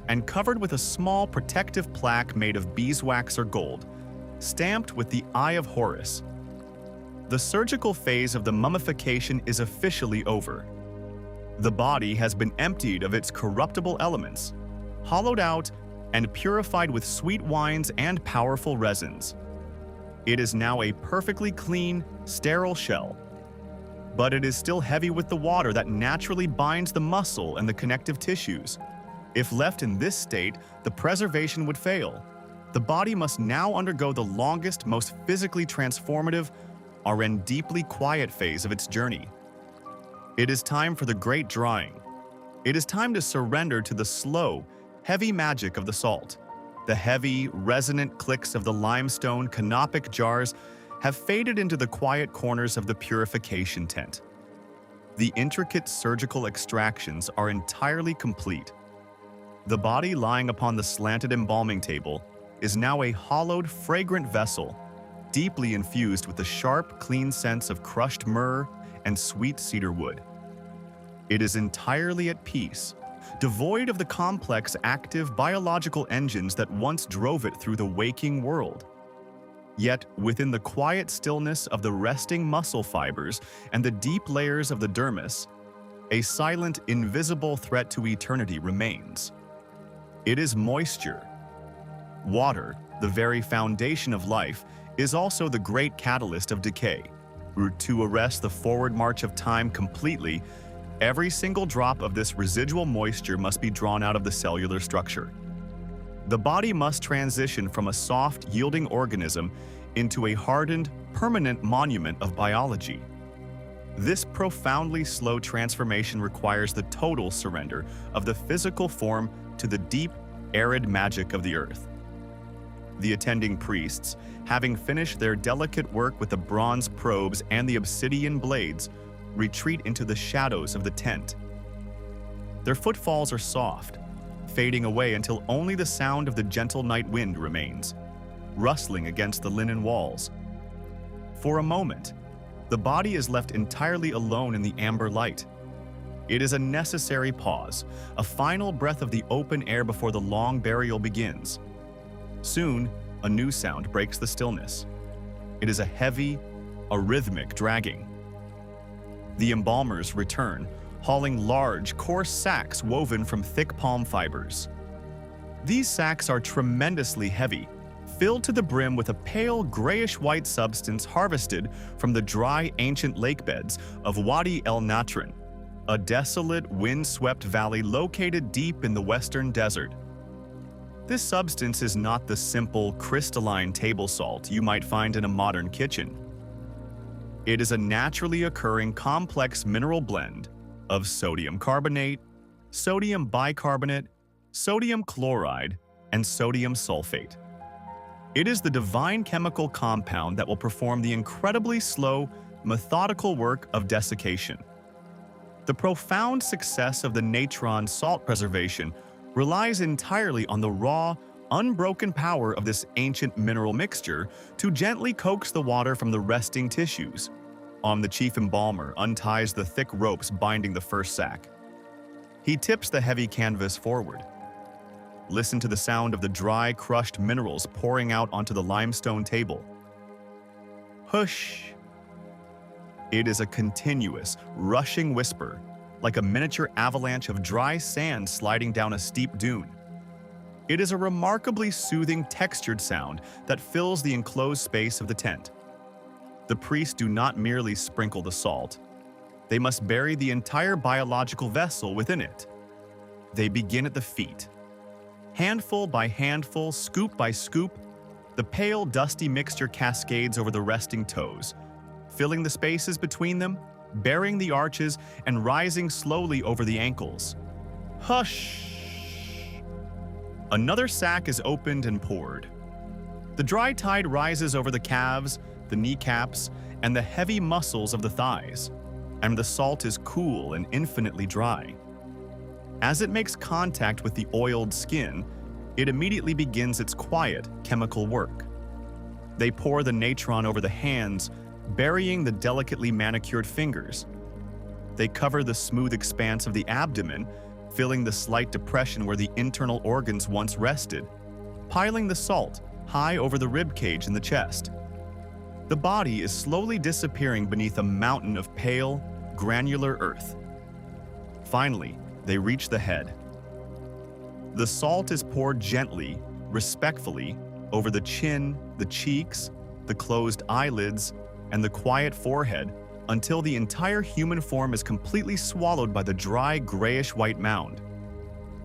and covered with a small protective plaque made of beeswax or gold, stamped with the Eye of Horus. The surgical phase of the mummification is officially over. The body has been emptied of its corruptible elements, hollowed out, and purified with sweet wines and powerful resins. It is now a perfectly clean, sterile shell. But it is still heavy with the water that naturally binds the muscle and the connective tissues. If left in this state, the preservation would fail. The body must now undergo the longest, most physically transformative, and deeply quiet phase of its journey. It is time for the great drying. It is time to surrender to the slow, heavy magic of the salt. The heavy, resonant clicks of the limestone canopic jars have faded into the quiet corners of the purification tent. The intricate surgical extractions are entirely complete. The body lying upon the slanted embalming table is now a hollowed, fragrant vessel, deeply infused with the sharp, clean scents of crushed myrrh and sweet cedar wood. It is entirely at peace, devoid of the complex, active biological engines that once drove it through the waking world. Yet, within the quiet stillness of the resting muscle fibers and the deep layers of the dermis, a silent, invisible threat to eternity remains. It is moisture. Water, the very foundation of life, is also the great catalyst of decay. To arrest the forward march of time completely, every single drop of this residual moisture must be drawn out of the cellular structure. The body must transition from a soft, yielding organism into a hardened, permanent monument of biology. This profoundly slow transformation requires the total surrender of the physical form to the deep, arid magic of the earth. The attending priests, having finished their delicate work with the bronze probes and the obsidian blades, retreat into the shadows of the tent. Their footfalls are soft, fading away until only the sound of the gentle night wind remains, rustling against the linen walls. For a moment, the body is left entirely alone in the amber light. It is a necessary pause, a final breath of the open air before the long burial begins. Soon, a new sound breaks the stillness. It is a heavy, rhythmic dragging. The embalmers return, hauling large, coarse sacks woven from thick palm fibers. These sacks are tremendously heavy, filled to the brim with a pale, grayish-white substance harvested from the dry, ancient lakebeds of Wadi El Natran, a desolate, wind-swept valley located deep in the western desert. This substance is not the simple, crystalline table salt you might find in a modern kitchen. It is a naturally occurring complex mineral blend of sodium carbonate, sodium bicarbonate, sodium chloride, and sodium sulfate. It is the divine chemical compound that will perform the incredibly slow, methodical work of desiccation. The profound success of the natron salt preservation relies entirely on the raw, unbroken power of this ancient mineral mixture to gently coax the water from the resting tissues. The chief embalmer unties the thick ropes binding the first sack. He tips the heavy canvas forward. Listen to the sound of the dry, crushed minerals pouring out onto the limestone table. Hush! It is a continuous, rushing whisper, like a miniature avalanche of dry sand sliding down a steep dune. It is a remarkably soothing, textured sound that fills the enclosed space of the tent. The priests do not merely sprinkle the salt. They must bury the entire biological vessel within it. They begin at the feet. Handful by handful, scoop by scoop, the pale, dusty mixture cascades over the resting toes, filling the spaces between them, burying the arches, and rising slowly over the ankles. Hush! Another sack is opened and poured. The dry tide rises over the calves, the kneecaps, and the heavy muscles of the thighs, and the salt is cool and infinitely dry. As it makes contact with the oiled skin, it immediately begins its quiet chemical work. They pour the natron over the hands, burying the delicately manicured fingers. They cover the smooth expanse of the abdomen, filling the slight depression where the internal organs once rested, piling the salt high over the rib cage in the chest. The body is slowly disappearing beneath a mountain of pale, granular earth. Finally, they reach the head. The salt is poured gently, respectfully, over the chin, the cheeks, the closed eyelids, and the quiet forehead until the entire human form is completely swallowed by the dry, grayish-white mound.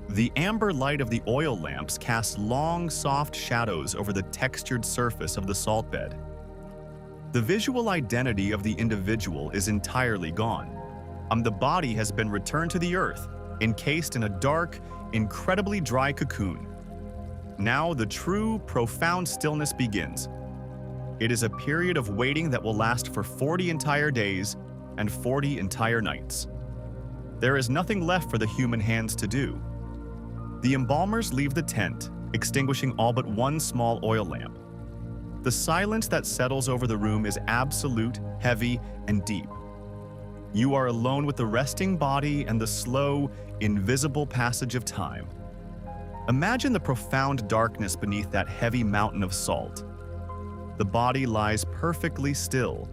The amber light of the oil lamps casts long, soft shadows over the textured surface of the salt bed. The visual identity of the individual is entirely gone. The body has been returned to the earth, encased in a dark, incredibly dry cocoon. Now the true, profound stillness begins. It is a period of waiting that will last for 40 entire days and 40 entire nights. There is nothing left for the human hands to do. The embalmers leave the tent, extinguishing all but one small oil lamp. The silence that settles over the room is absolute, heavy, and deep. You are alone with the resting body and the slow, invisible passage of time. Imagine the profound darkness beneath that heavy mountain of salt. The body lies perfectly still,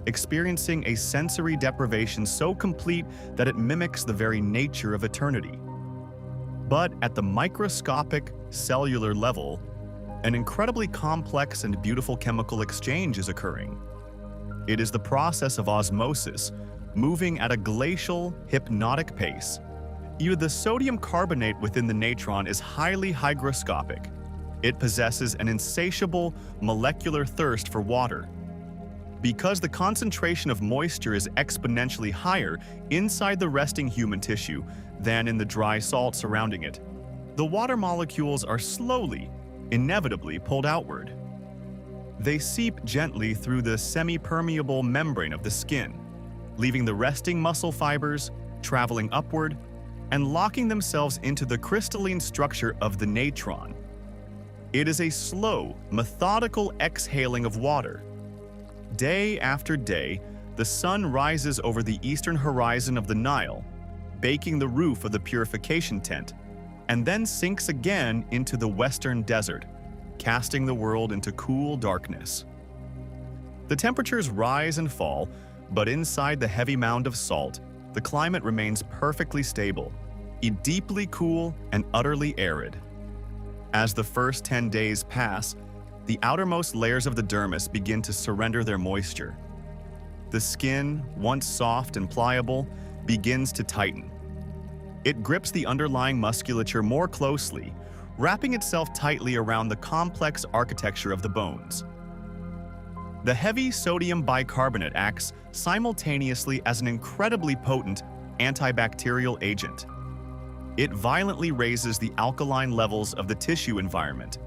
experiencing a sensory deprivation so complete that it mimics the very nature of eternity. But at the microscopic, cellular level, an incredibly complex and beautiful chemical exchange is occurring. It is the process of osmosis, moving at a glacial, hypnotic pace. The sodium carbonate within the natron is highly hygroscopic. It possesses an insatiable molecular thirst for water. Because the concentration of moisture is exponentially higher inside the resting human tissue than in the dry salt surrounding it, the water molecules are slowly, inevitably pulled outward. They seep gently through the semi-permeable membrane of the skin, leaving the resting muscle fibers, traveling upward, and locking themselves into the crystalline structure of the natron. It is a slow, methodical exhaling of water. Day after day, the sun rises over the eastern horizon of the Nile, baking the roof of the purification tent, and then sinks again into the western desert, casting the world into cool darkness. The temperatures rise and fall, but inside the heavy mound of salt, the climate remains perfectly stable, deeply cool and utterly arid. As the first 10 days pass, the outermost layers of the dermis begin to surrender their moisture. The skin, once soft and pliable, begins to tighten. It grips the underlying musculature more closely, wrapping itself tightly around the complex architecture of the bones. The heavy sodium bicarbonate acts simultaneously as an incredibly potent antibacterial agent. It violently raises the alkaline levels of the tissue environment,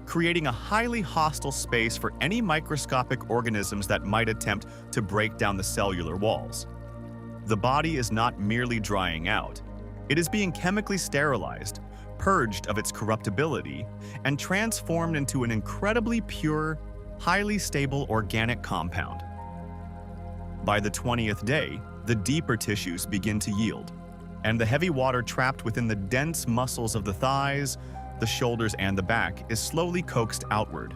creating a highly hostile space for any microscopic organisms that might attempt to break down the cellular walls. The body is not merely drying out. It is being chemically sterilized, purged of its corruptibility, and transformed into an incredibly pure, highly stable organic compound. By the 20th day, the deeper tissues begin to yield, and the heavy water trapped within the dense muscles of the thighs, the shoulders, and the back is slowly coaxed outward.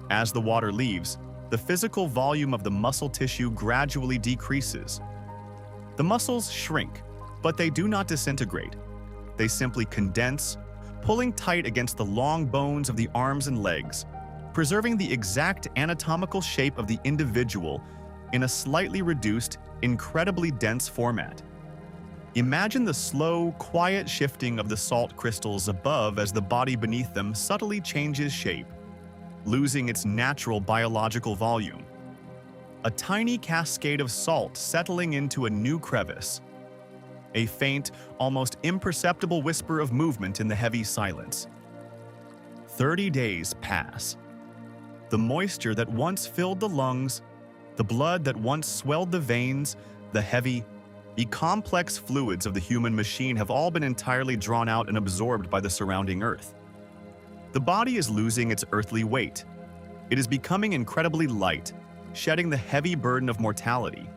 As the water leaves, the physical volume of the muscle tissue gradually decreases. The muscles shrink, but they do not disintegrate. They simply condense, pulling tight against the long bones of the arms and legs, preserving the exact anatomical shape of the individual in a slightly reduced, incredibly dense format. Imagine the slow, quiet shifting of the salt crystals above as the body beneath them subtly changes shape, losing its natural biological volume. A tiny cascade of salt settling into a new crevice. A faint, almost imperceptible whisper of movement in the heavy silence. 30 days pass. The moisture that once filled the lungs, the blood that once swelled the veins, the heavy, the complex fluids of the human machine have all been entirely drawn out and absorbed by the surrounding earth. The body is losing its earthly weight. It is becoming incredibly light, shedding the heavy burden of mortality.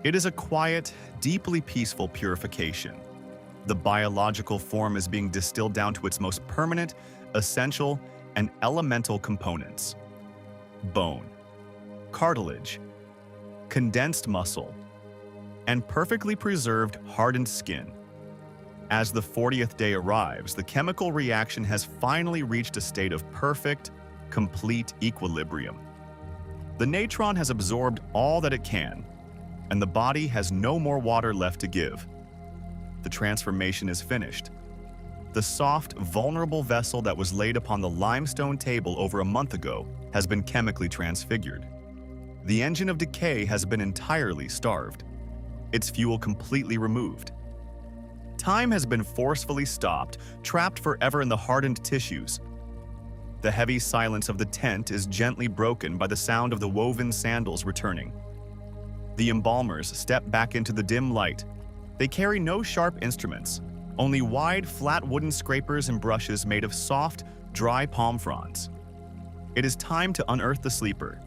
It is a quiet, deeply peaceful purification. The biological form is being distilled down to its most permanent, essential, and elemental components. Bone, cartilage, condensed muscle, and perfectly preserved hardened skin. As the 40th day arrives, the chemical reaction has finally reached a state of perfect, complete equilibrium. The natron has absorbed all that it can, and the body has no more water left to give. The transformation is finished. The soft, vulnerable vessel that was laid upon the limestone table over a month ago has been chemically transfigured. The engine of decay has been entirely starved, its fuel completely removed. Time has been forcefully stopped, trapped forever in the hardened tissues. The heavy silence of the tent is gently broken by the sound of the woven sandals returning. The embalmers step back into the dim light. They carry no sharp instruments, only wide, flat wooden scrapers and brushes made of soft, dry palm fronds. It is time to unearth the sleeper.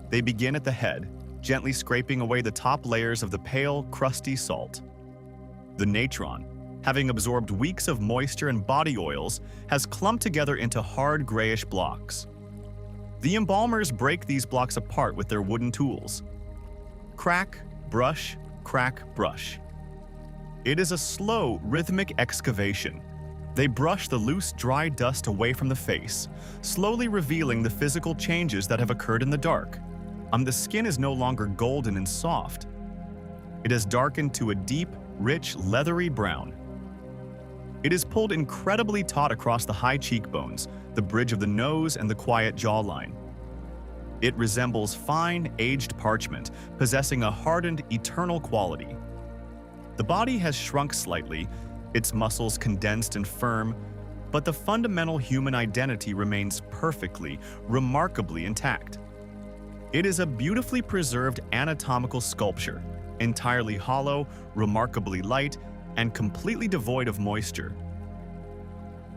They begin at the head, gently scraping away the top layers of the pale, crusty salt. The natron, having absorbed weeks of moisture and body oils, has clumped together into hard grayish blocks. The embalmers break these blocks apart with their wooden tools. Crack, brush, crack, brush. It is a slow, rhythmic excavation. They brush the loose, dry dust away from the face, slowly revealing the physical changes that have occurred in the dark. The skin is no longer golden and soft. It has darkened to a deep, rich, leathery brown. It is pulled incredibly taut across the high cheekbones, the bridge of the nose, and the quiet jawline. It resembles fine, aged parchment, possessing a hardened, eternal quality. The body has shrunk slightly, its muscles condensed and firm, but the fundamental human identity remains perfectly, remarkably intact. It is a beautifully preserved anatomical sculpture, entirely hollow, remarkably light, and completely devoid of moisture.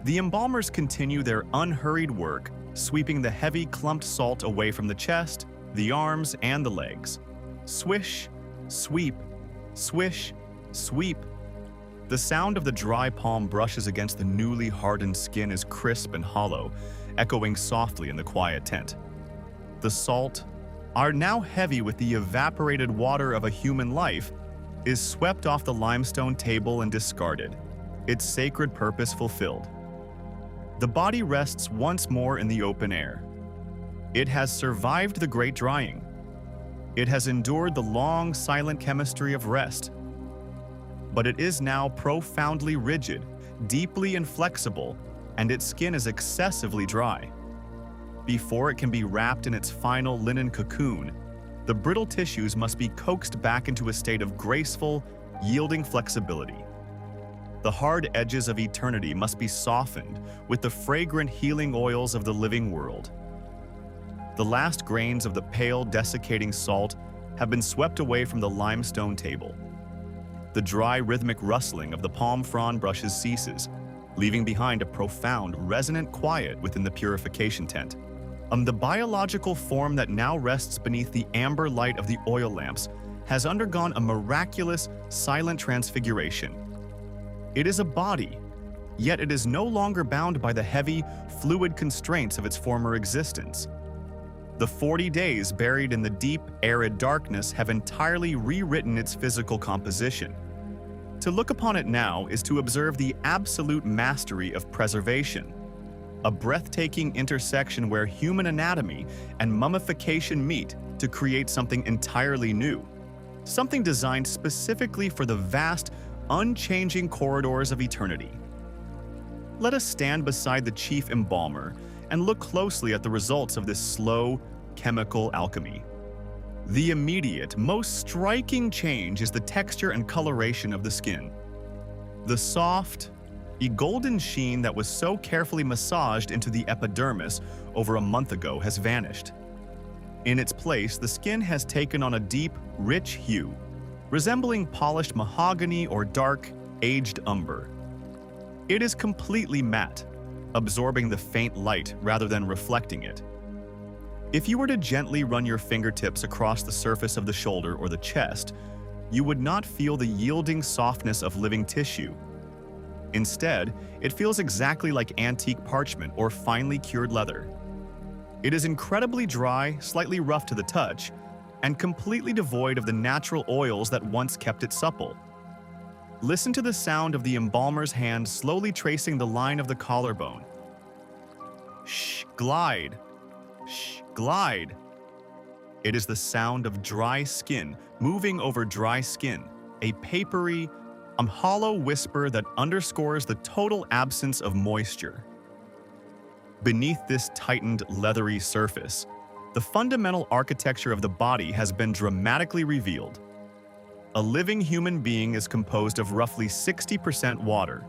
The embalmers continue their unhurried work, sweeping the heavy clumped salt away from the chest, the arms, and the legs. Swish, sweep, swish, sweep. The sound of the dry palm brushes against the newly hardened skin is crisp and hollow, echoing softly in the quiet tent. The salt, are now heavy with the evaporated water of a human life, is swept off the limestone table and discarded, its sacred purpose fulfilled. The body rests once more in the open air. It has survived the great drying. It has endured the long, silent chemistry of rest. But it is now profoundly rigid, deeply inflexible, and its skin is excessively dry. Before it can be wrapped in its final linen cocoon, the brittle tissues must be coaxed back into a state of graceful, yielding flexibility. The hard edges of eternity must be softened with the fragrant healing oils of the living world. The last grains of the pale, desiccating salt have been swept away from the limestone table. The dry, rhythmic rustling of the palm frond brushes ceases, leaving behind a profound, resonant quiet within the purification tent. The biological form that now rests beneath the amber light of the oil lamps has undergone a miraculous, silent transfiguration. It is a body, yet it is no longer bound by the heavy, fluid constraints of its former existence. The 40 days buried in the deep, arid darkness have entirely rewritten its physical composition. To look upon it now is to observe the absolute mastery of preservation, a breathtaking intersection where human anatomy and mummification meet to create something entirely new. something designed specifically for the vast, unchanging corridors of eternity. Let us stand beside the chief embalmer and look closely at the results of this slow, chemical alchemy. The immediate, most striking change is the texture and coloration of the skin. The soft, golden sheen that was so carefully massaged into the epidermis over a month ago has vanished. In its place, the skin has taken on a deep, rich hue, resembling polished mahogany or dark, aged umber. It is completely matte, absorbing the faint light rather than reflecting it. If you were to gently run your fingertips across the surface of the shoulder or the chest, you would not feel the yielding softness of living tissue. Instead, it feels exactly like antique parchment or finely cured leather. It is incredibly dry, slightly rough to the touch, and completely devoid of the natural oils that once kept it supple. Listen to the sound of the embalmer's hand slowly tracing the line of the collarbone. Shh, glide. Shh, glide. It is the sound of dry skin moving over dry skin, a papery, hollow whisper that underscores the total absence of moisture. Beneath this tightened, leathery surface, the fundamental architecture of the body has been dramatically revealed. A living human being is composed of roughly 60% water.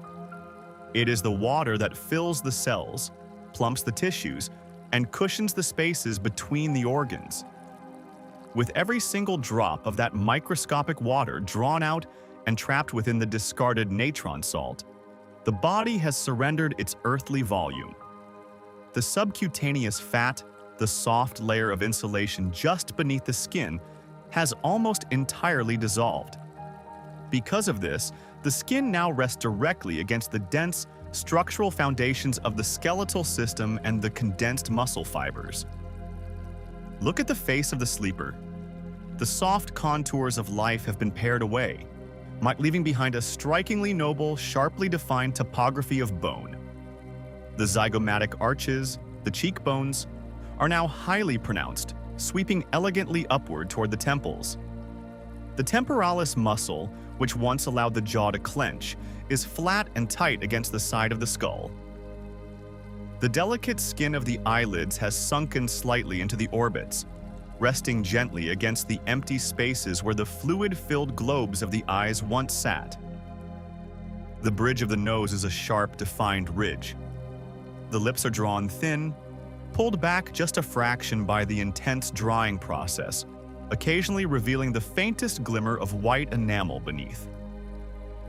It is the water that fills the cells, plumps the tissues, and cushions the spaces between the organs. With every single drop of that microscopic water drawn out and trapped within the discarded natron salt, the body has surrendered its earthly volume. The subcutaneous fat, the soft layer of insulation just beneath the skin, has almost entirely dissolved. Because of this, the skin now rests directly against the dense, structural foundations of the skeletal system and the condensed muscle fibers. Look at the face of the sleeper. The soft contours of life have been pared away, leaving behind a strikingly noble, sharply defined topography of bone. The zygomatic arches, the cheekbones, are now highly pronounced, sweeping elegantly upward toward the temples. The temporalis muscle, which once allowed the jaw to clench, is flat and tight against the side of the skull. The delicate skin of the eyelids has sunken slightly into the orbits, resting gently against the empty spaces where the fluid-filled globes of the eyes once sat. The bridge of the nose is a sharp, defined ridge. The lips are drawn thin, pulled back just a fraction by the intense drying process, occasionally revealing the faintest glimmer of white enamel beneath.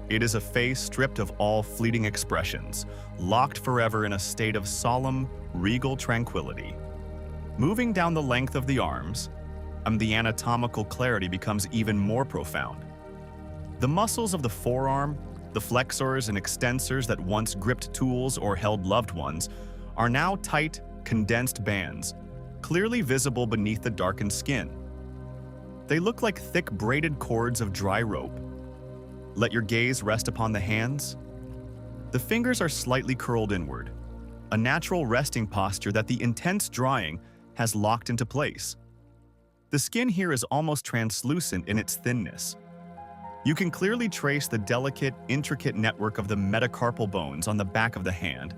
It is a face stripped of all fleeting expressions, locked forever in a state of solemn, regal tranquility. Moving down the length of the arms, the anatomical clarity becomes even more profound. The muscles of the forearm, the flexors and extensors that once gripped tools or held loved ones, are now tight, condensed bands, clearly visible beneath the darkened skin. They look like thick braided cords of dry rope. Let your gaze rest upon the hands. The fingers are slightly curled inward, a natural resting posture that the intense drying has locked into place. The skin here is almost translucent in its thinness. You can clearly trace the delicate, intricate network of the metacarpal bones on the back of the hand,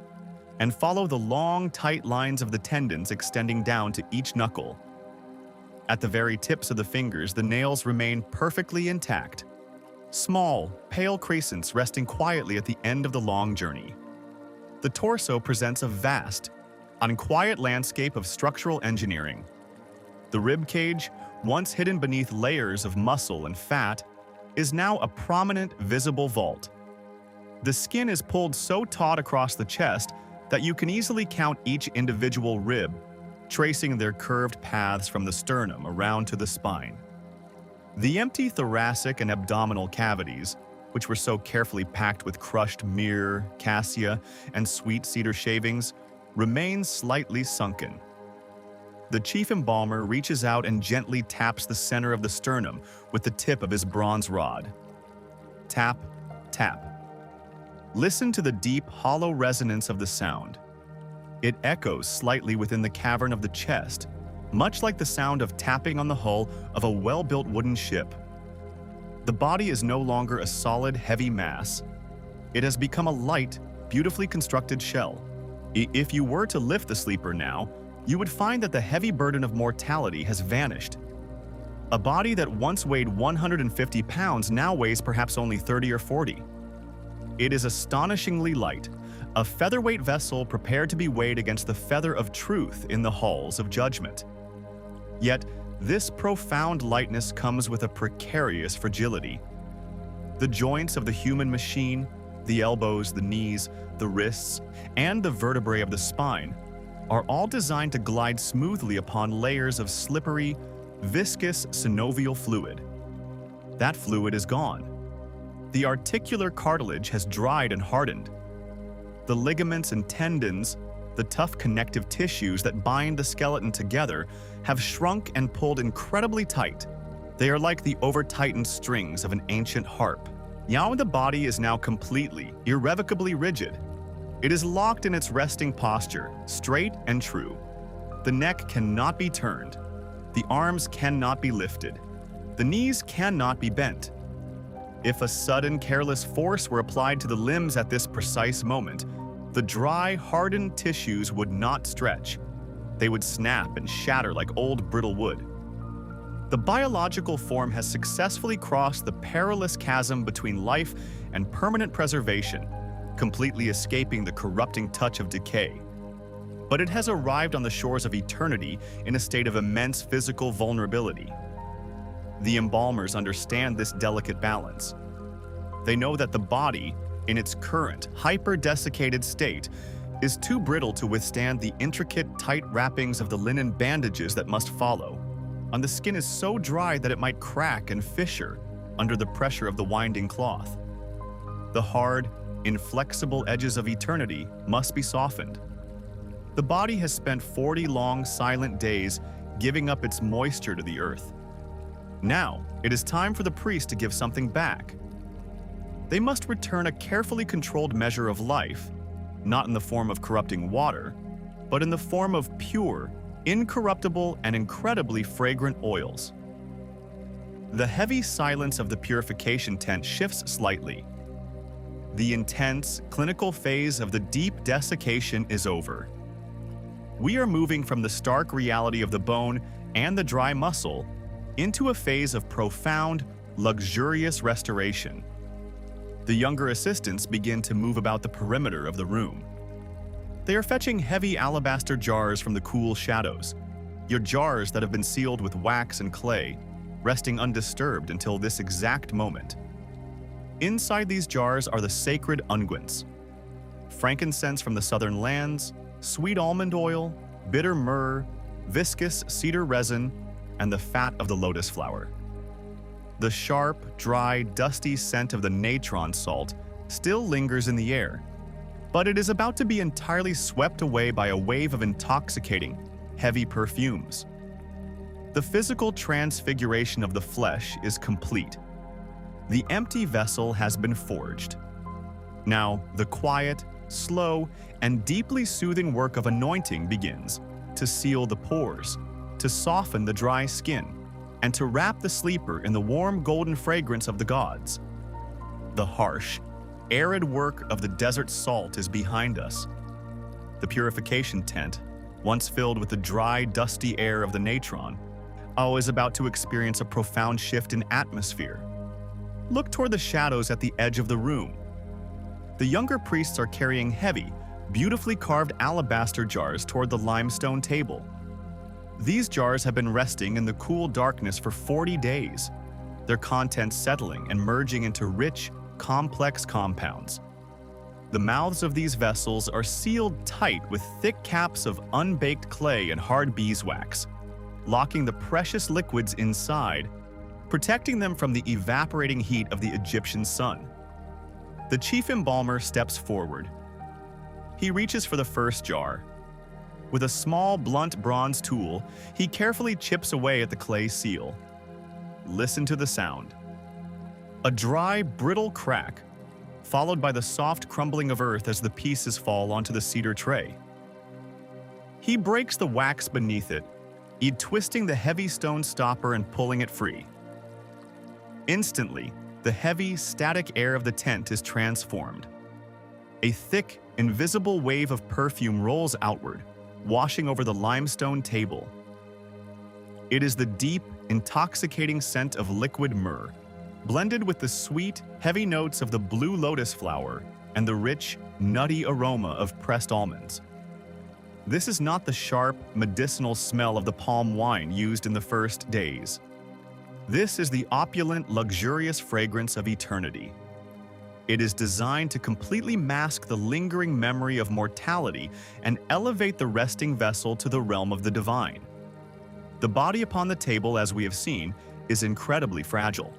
and follow the long, tight lines of the tendons extending down to each knuckle. At the very tips of the fingers, the nails remain perfectly intact, small, pale crescents resting quietly at the end of the long journey. The torso presents a vast, unquiet landscape of structural engineering. The rib cage, once hidden beneath layers of muscle and fat, is now a prominent, visible vault. The skin is pulled so taut across the chest that you can easily count each individual rib, tracing their curved paths from the sternum around to the spine. The empty thoracic and abdominal cavities, which were so carefully packed with crushed myrrh, cassia, and sweet cedar shavings, remain slightly sunken. The chief embalmer reaches out and gently taps the center of the sternum with the tip of his bronze rod. Tap, tap. Listen to the deep, hollow resonance of the sound. It echoes slightly within the cavern of the chest, much like the sound of tapping on the hull of a well-built wooden ship. The body is no longer a solid, heavy mass. It has become a light, beautifully constructed shell. If you were to lift the sleeper now, you would find that the heavy burden of mortality has vanished. A body that once weighed 150 pounds now weighs perhaps only 30 or 40. It is astonishingly light, a featherweight vessel prepared to be weighed against the feather of truth in the halls of judgment. Yet, this profound lightness comes with a precarious fragility. The joints of the human machine, the elbows, the knees, the wrists, and the vertebrae of the spine are all designed to glide smoothly upon layers of slippery, viscous synovial fluid. That fluid is gone. The articular cartilage has dried and hardened. The ligaments and tendons, the tough connective tissues that bind the skeleton together, have shrunk and pulled incredibly tight. They are like the over-tightened strings of an ancient harp. The body is now completely, irrevocably rigid. It is locked in its resting posture, straight and true. The neck cannot be turned. The arms cannot be lifted. The knees cannot be bent. If a sudden, careless force were applied to the limbs at this precise moment, the dry, hardened tissues would not stretch. They would snap and shatter like old, brittle wood. The biological form has successfully crossed the perilous chasm between life and permanent preservation, completely escaping the corrupting touch of decay. But it has arrived on the shores of eternity in a state of immense physical vulnerability. The embalmers understand this delicate balance. They know that the body, in its current, hyper-desiccated state, is too brittle to withstand the intricate, tight wrappings of the linen bandages that must follow, and the skin is so dry that it might crack and fissure under the pressure of the winding cloth. The hard, inflexible edges of eternity must be softened. The body has spent 40 long, silent days giving up its moisture to the earth. Now, it is time for the priest to give something back. They must return a carefully controlled measure of life, not in the form of corrupting water, but in the form of pure, incorruptible, and incredibly fragrant oils. The heavy silence of the purification tent shifts slightly. The intense, clinical phase of the deep desiccation is over. We are moving from the stark reality of the bone and the dry muscle into a phase of profound, luxurious restoration. The younger assistants begin to move about the perimeter of the room. They are fetching heavy alabaster jars from the cool shadows, your jars that have been sealed with wax and clay, resting undisturbed until this exact moment. Inside these jars are the sacred unguents: frankincense from the southern lands, sweet almond oil, bitter myrrh, viscous cedar resin, and the fat of the lotus flower. The sharp, dry, dusty scent of the natron salt still lingers in the air, but it is about to be entirely swept away by a wave of intoxicating, heavy perfumes. The physical transfiguration of the flesh is complete. The empty vessel has been forged. Now, the quiet, slow, and deeply soothing work of anointing begins to seal the pores, to soften the dry skin, and to wrap the sleeper in the warm golden fragrance of the gods. The harsh, arid work of the desert salt is behind us. The purification tent, once filled with the dry, dusty air of the natron, is about to experience a profound shift in atmosphere. Look toward the shadows at the edge of the room. The younger priests are carrying heavy, beautifully carved alabaster jars toward the limestone table. These jars have been resting in the cool darkness for 40 days, their contents settling and merging into rich, complex compounds. The mouths of these vessels are sealed tight with thick caps of unbaked clay and hard beeswax, locking the precious liquids inside, protecting them from the evaporating heat of the Egyptian sun. The chief embalmer steps forward. He reaches for the first jar. With a small, blunt bronze tool, he carefully chips away at the clay seal. Listen to the sound. A dry, brittle crack, followed by the soft crumbling of earth as the pieces fall onto the cedar tray. He breaks the wax beneath it, twisting the heavy stone stopper and pulling it free. Instantly, the heavy, static air of the tent is transformed. A thick, invisible wave of perfume rolls outward, washing over the limestone table. It is the deep, intoxicating scent of liquid myrrh, blended with the sweet, heavy notes of the blue lotus flower and the rich, nutty aroma of pressed almonds. This is not the sharp, medicinal smell of the palm wine used in the first days. This is the opulent, luxurious fragrance of eternity. It is designed to completely mask the lingering memory of mortality and elevate the resting vessel to the realm of the divine. The body upon the table, as we have seen, is incredibly fragile.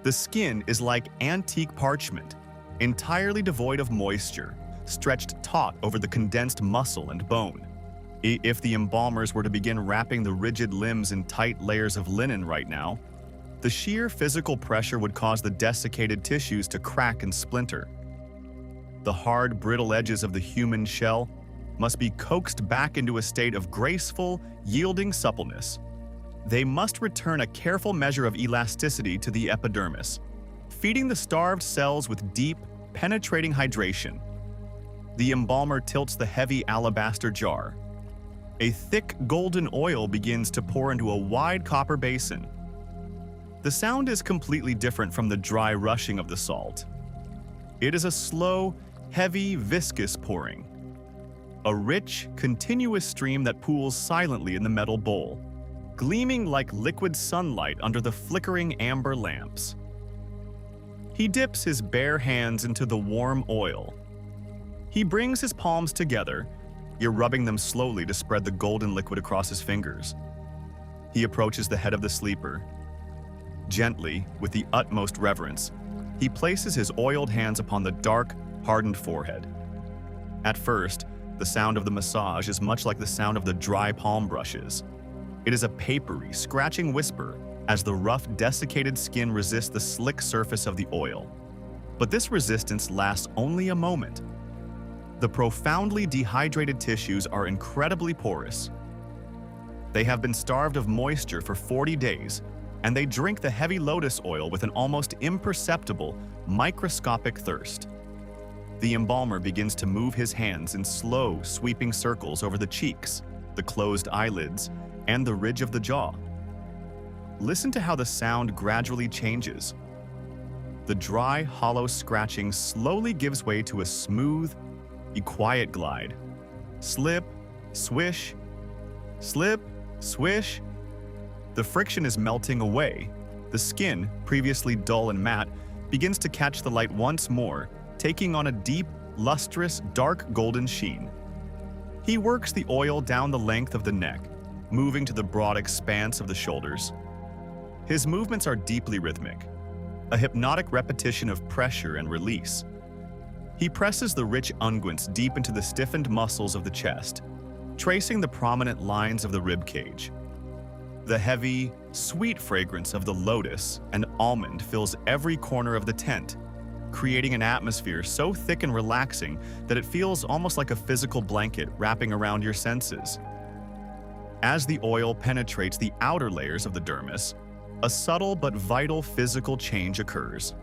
The skin is like antique parchment, entirely devoid of moisture, stretched taut over the condensed muscle and bone. If the embalmers were to begin wrapping the rigid limbs in tight layers of linen right now, the sheer physical pressure would cause the desiccated tissues to crack and splinter. The hard, brittle edges of the human shell must be coaxed back into a state of graceful, yielding suppleness. They must return a careful measure of elasticity to the epidermis, feeding the starved cells with deep, penetrating hydration. The embalmer tilts the heavy alabaster jar. A thick golden oil begins to pour into a wide copper basin. The sound is completely different from the dry rushing of the salt. It is a slow, heavy, viscous pouring. A rich, continuous stream that pools silently in the metal bowl, gleaming like liquid sunlight under the flickering amber lamps. He dips his bare hands into the warm oil. He brings his palms together, rubbing them slowly to spread the golden liquid across his fingers. He approaches the head of the sleeper. Gently, with the utmost reverence, he places his oiled hands upon the dark, hardened forehead. At first, the sound of the massage is much like the sound of the dry palm brushes. It is a papery, scratching whisper as the rough, desiccated skin resists the slick surface of the oil. But this resistance lasts only a moment. The profoundly dehydrated tissues are incredibly porous. They have been starved of moisture for 40 days, and they drink the heavy lotus oil with an almost imperceptible, microscopic thirst. The embalmer begins to move his hands in slow, sweeping circles over the cheeks, the closed eyelids, and the ridge of the jaw. Listen to how the sound gradually changes. The dry, hollow scratching slowly gives way to a smooth, quiet glide. Slip, swish, slip, swish. The friction is melting away. The skin, previously dull and matte, begins to catch the light once more, taking on a deep, lustrous, dark golden sheen. He works the oil down the length of the neck, moving to the broad expanse of the shoulders. His movements are deeply rhythmic, a hypnotic repetition of pressure and release. He presses the rich unguents deep into the stiffened muscles of the chest, tracing the prominent lines of the rib cage. The heavy, sweet fragrance of the lotus and almond fills every corner of the tent, creating an atmosphere so thick and relaxing that it feels almost like a physical blanket wrapping around your senses. As the oil penetrates the outer layers of the dermis, a subtle but vital physical change occurs.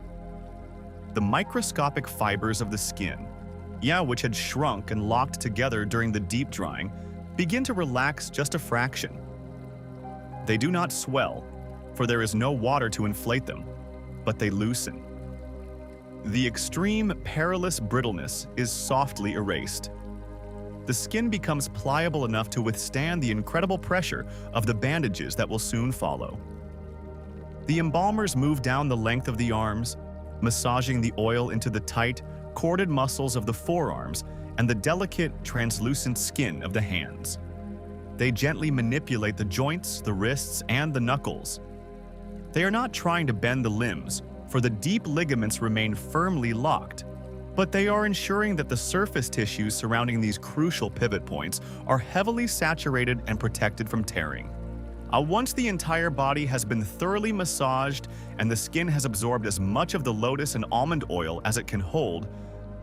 The microscopic fibers of the skin, which had shrunk and locked together during the deep drying, begin to relax just a fraction. They do not swell, for there is no water to inflate them, but they loosen. The extreme, perilous brittleness is softly erased. The skin becomes pliable enough to withstand the incredible pressure of the bandages that will soon follow. The embalmers move down the length of the arms, massaging the oil into the tight, corded muscles of the forearms and the delicate, translucent skin of the hands. They gently manipulate the joints, the wrists, and the knuckles. They are not trying to bend the limbs, for the deep ligaments remain firmly locked, but they are ensuring that the surface tissues surrounding these crucial pivot points are heavily saturated and protected from tearing. Once the entire body has been thoroughly massaged and the skin has absorbed as much of the lotus and almond oil as it can hold,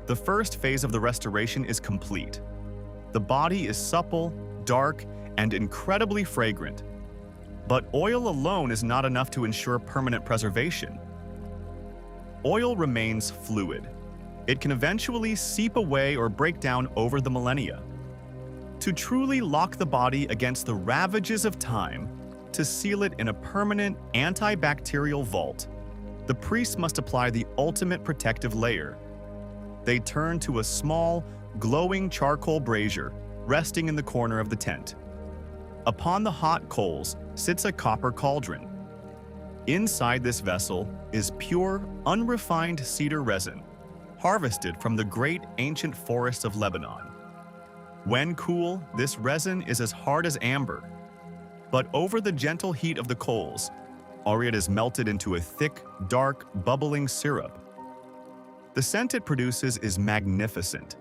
the first phase of the restoration is complete. The body is supple, dark, and incredibly fragrant. But oil alone is not enough to ensure permanent preservation. oil remains fluid. It can eventually seep away or break down over the millennia. To truly lock the body against the ravages of time, to seal it in a permanent antibacterial vault, the priest must apply the ultimate protective layer. They turn to a small, glowing charcoal brazier resting in the corner of the tent. Upon the hot coals sits a copper cauldron. Inside this vessel is pure, unrefined cedar resin, harvested from the great ancient forests of Lebanon. When cool, this resin is as hard as amber, but over the gentle heat of the coals, it is melted into a thick, dark, bubbling syrup. The scent it produces is magnificent.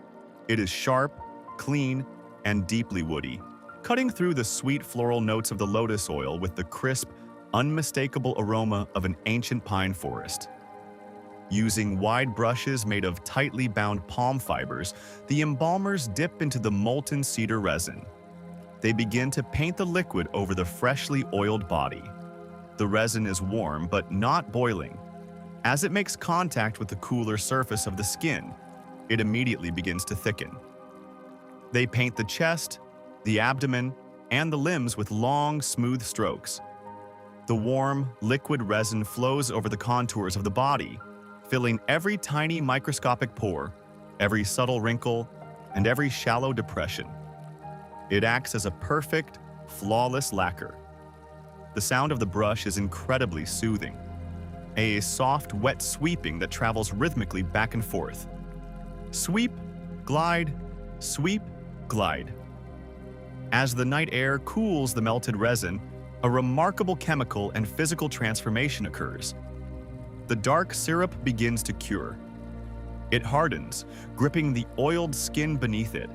It is sharp, clean, and deeply woody, cutting through the sweet floral notes of the lotus oil with the crisp, unmistakable aroma of an ancient pine forest. Using wide brushes made of tightly bound palm fibers, the embalmers dip into the molten cedar resin. They begin to paint the liquid over the freshly oiled body. The resin is warm but not boiling. As it makes contact with the cooler surface of the skin, it immediately begins to thicken. They paint the chest, the abdomen, and the limbs with long, smooth strokes. The warm, liquid resin flows over the contours of the body, filling every tiny microscopic pore, every subtle wrinkle, and every shallow depression. It acts as a perfect, flawless lacquer. The sound of the brush is incredibly soothing, a soft, wet sweeping that travels rhythmically back and forth. Sweep, glide, sweep, glide. As the night air cools the melted resin, a remarkable chemical and physical transformation occurs. The dark syrup begins to cure. It hardens, gripping the oiled skin beneath it,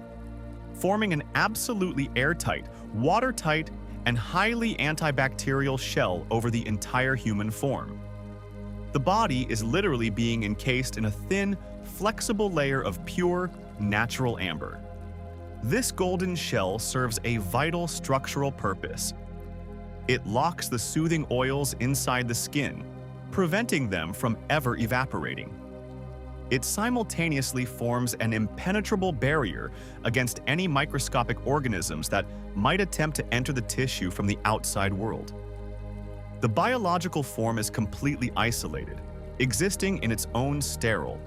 forming an absolutely airtight, watertight, and highly antibacterial shell over the entire human form. The body is literally being encased in a thin, flexible layer of pure, natural amber. This golden shell serves a vital structural purpose. It locks the soothing oils inside the skin, preventing them from ever evaporating. It simultaneously forms an impenetrable barrier against any microscopic organisms that might attempt to enter the tissue from the outside world. The biological form is completely isolated, existing in its own sterile,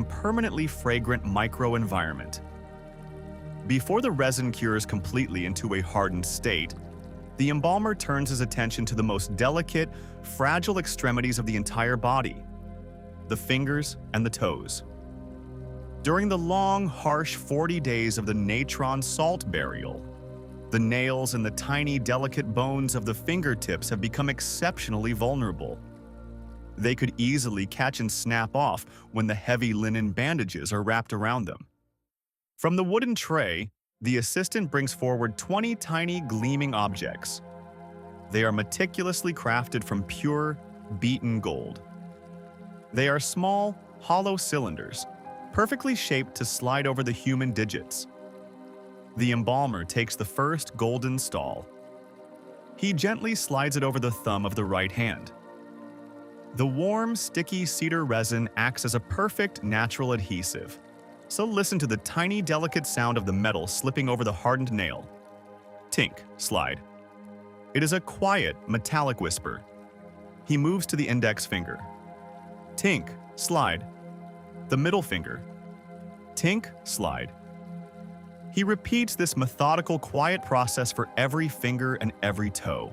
permanently fragrant microenvironment. Before the resin cures completely into a hardened state, the embalmer turns his attention to the most delicate, fragile extremities of the entire body, the fingers and the toes. During the long, harsh 40 days of the natron salt burial, the nails and the tiny, delicate bones of the fingertips have become exceptionally vulnerable. They could easily catch and snap off when the heavy linen bandages are wrapped around them. From the wooden tray, the assistant brings forward 20 tiny, gleaming objects. They are meticulously crafted from pure, beaten gold. They are small, hollow cylinders, perfectly shaped to slide over the human digits. The embalmer takes the first golden stall. He gently slides it over the thumb of the right hand. The warm, sticky cedar resin acts as a perfect natural adhesive. So listen to the tiny, delicate sound of the metal slipping over the hardened nail. Tink, slide. It is a quiet, metallic whisper. He moves to the index finger. Tink, slide. The middle finger. Tink, slide. He repeats this methodical, quiet process for every finger and every toe.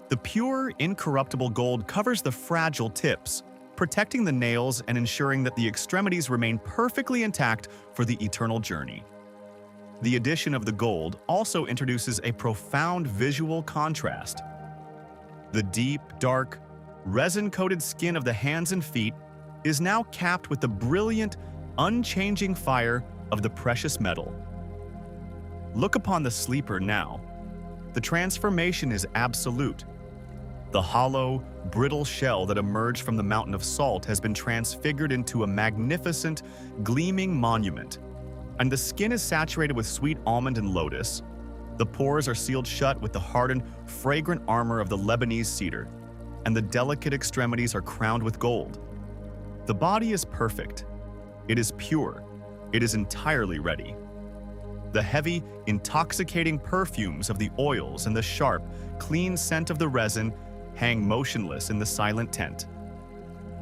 The pure, incorruptible gold covers the fragile tips, protecting the nails and ensuring that the extremities remain perfectly intact for the eternal journey. The addition of the gold also introduces a profound visual contrast. The deep, dark, resin-coated skin of the hands and feet is now capped with the brilliant, unchanging fire of the precious metal. Look upon the sleeper now. The transformation is absolute. The hollow, brittle shell that emerged from the mountain of salt has been transfigured into a magnificent, gleaming monument, and the skin is saturated with sweet almond and lotus. The pores are sealed shut with the hardened, fragrant armor of the Lebanese cedar, and the delicate extremities are crowned with gold. The body is perfect. It is pure. It is entirely ready. The heavy, intoxicating perfumes of the oils and the sharp, clean scent of the resin hang motionless in the silent tent.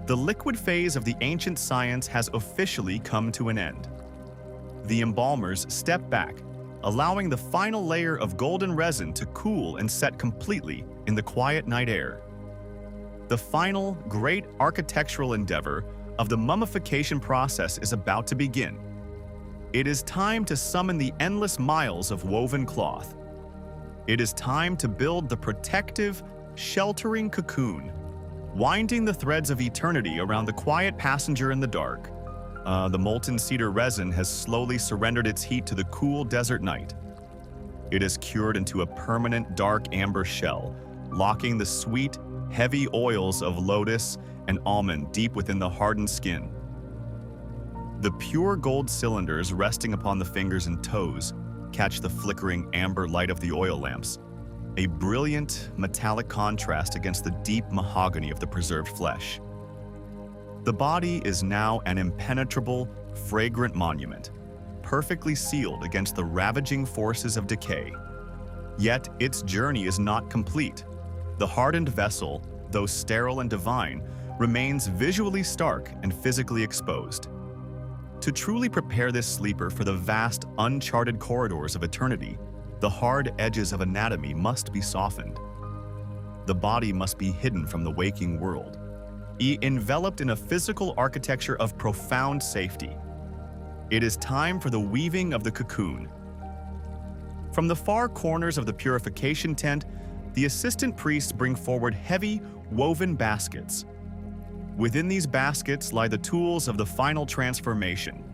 The liquid phase of the ancient science has officially come to an end. The embalmers step back, allowing the final layer of golden resin to cool and set completely in the quiet night air. The final, great architectural endeavor of the mummification process is about to begin. It is time to summon the endless miles of woven cloth. It is time to build the protective, sheltering cocoon, winding the threads of eternity around the quiet passenger in the dark. The molten cedar resin has slowly surrendered its heat to the cool desert night. It is cured into a permanent dark amber shell, locking the sweet, heavy oils of lotus and almond deep within the hardened skin. The pure gold cylinders resting upon the fingers and toes catch the flickering amber light of the oil lamps, a brilliant metallic contrast against the deep mahogany of the preserved flesh. The body is now an impenetrable, fragrant monument, perfectly sealed against the ravaging forces of decay. Yet its journey is not complete. The hardened vessel, though sterile and divine, remains visually stark and physically exposed. To truly prepare this sleeper for the vast, uncharted corridors of eternity, the hard edges of anatomy must be softened. The body must be hidden from the waking world, enveloped in a physical architecture of profound safety. It is time for the weaving of the cocoon. From the far corners of the purification tent, the assistant priests bring forward heavy, woven baskets. Within these baskets lie the tools of the final transformation.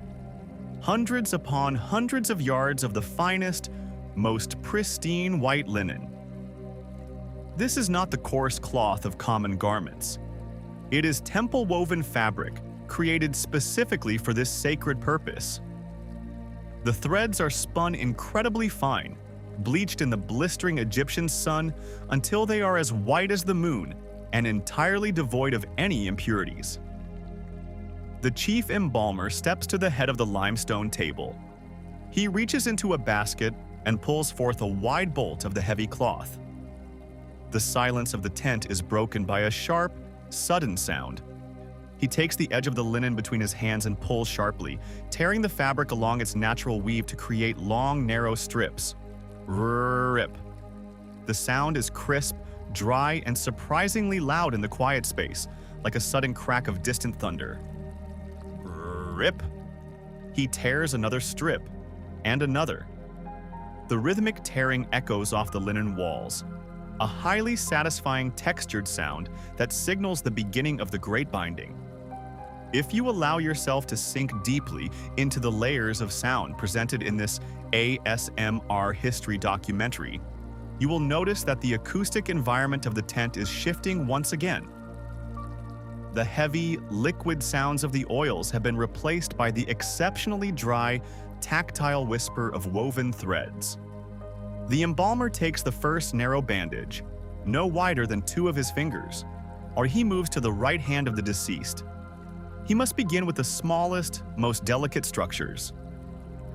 Hundreds upon hundreds of yards of the finest, most pristine white linen. This is not the coarse cloth of common garments. It is temple-woven fabric, created specifically for this sacred purpose. The threads are spun incredibly fine, bleached in the blistering Egyptian sun until they are as white as the moon and entirely devoid of any impurities. The chief embalmer steps to the head of the limestone table. He reaches into a basket and pulls forth a wide bolt of the heavy cloth. The silence of the tent is broken by a sharp, sudden sound. He takes the edge of the linen between his hands and pulls sharply, tearing the fabric along its natural weave to create long, narrow strips. Rip. The sound is crisp, dry, and surprisingly loud in the quiet space, like a sudden crack of distant thunder. Rip. He tears another strip, and another. The rhythmic tearing echoes off the linen walls, a highly satisfying textured sound that signals the beginning of the great binding. If you allow yourself to sink deeply into the layers of sound presented in this ASMR history documentary, you will notice that the acoustic environment of the tent is shifting once again. The heavy, liquid sounds of the oils have been replaced by the exceptionally dry, tactile whisper of woven threads. The embalmer takes the first narrow bandage, no wider than 2 of his fingers, or he moves to the right hand of the deceased. He must begin with the smallest, most delicate structures.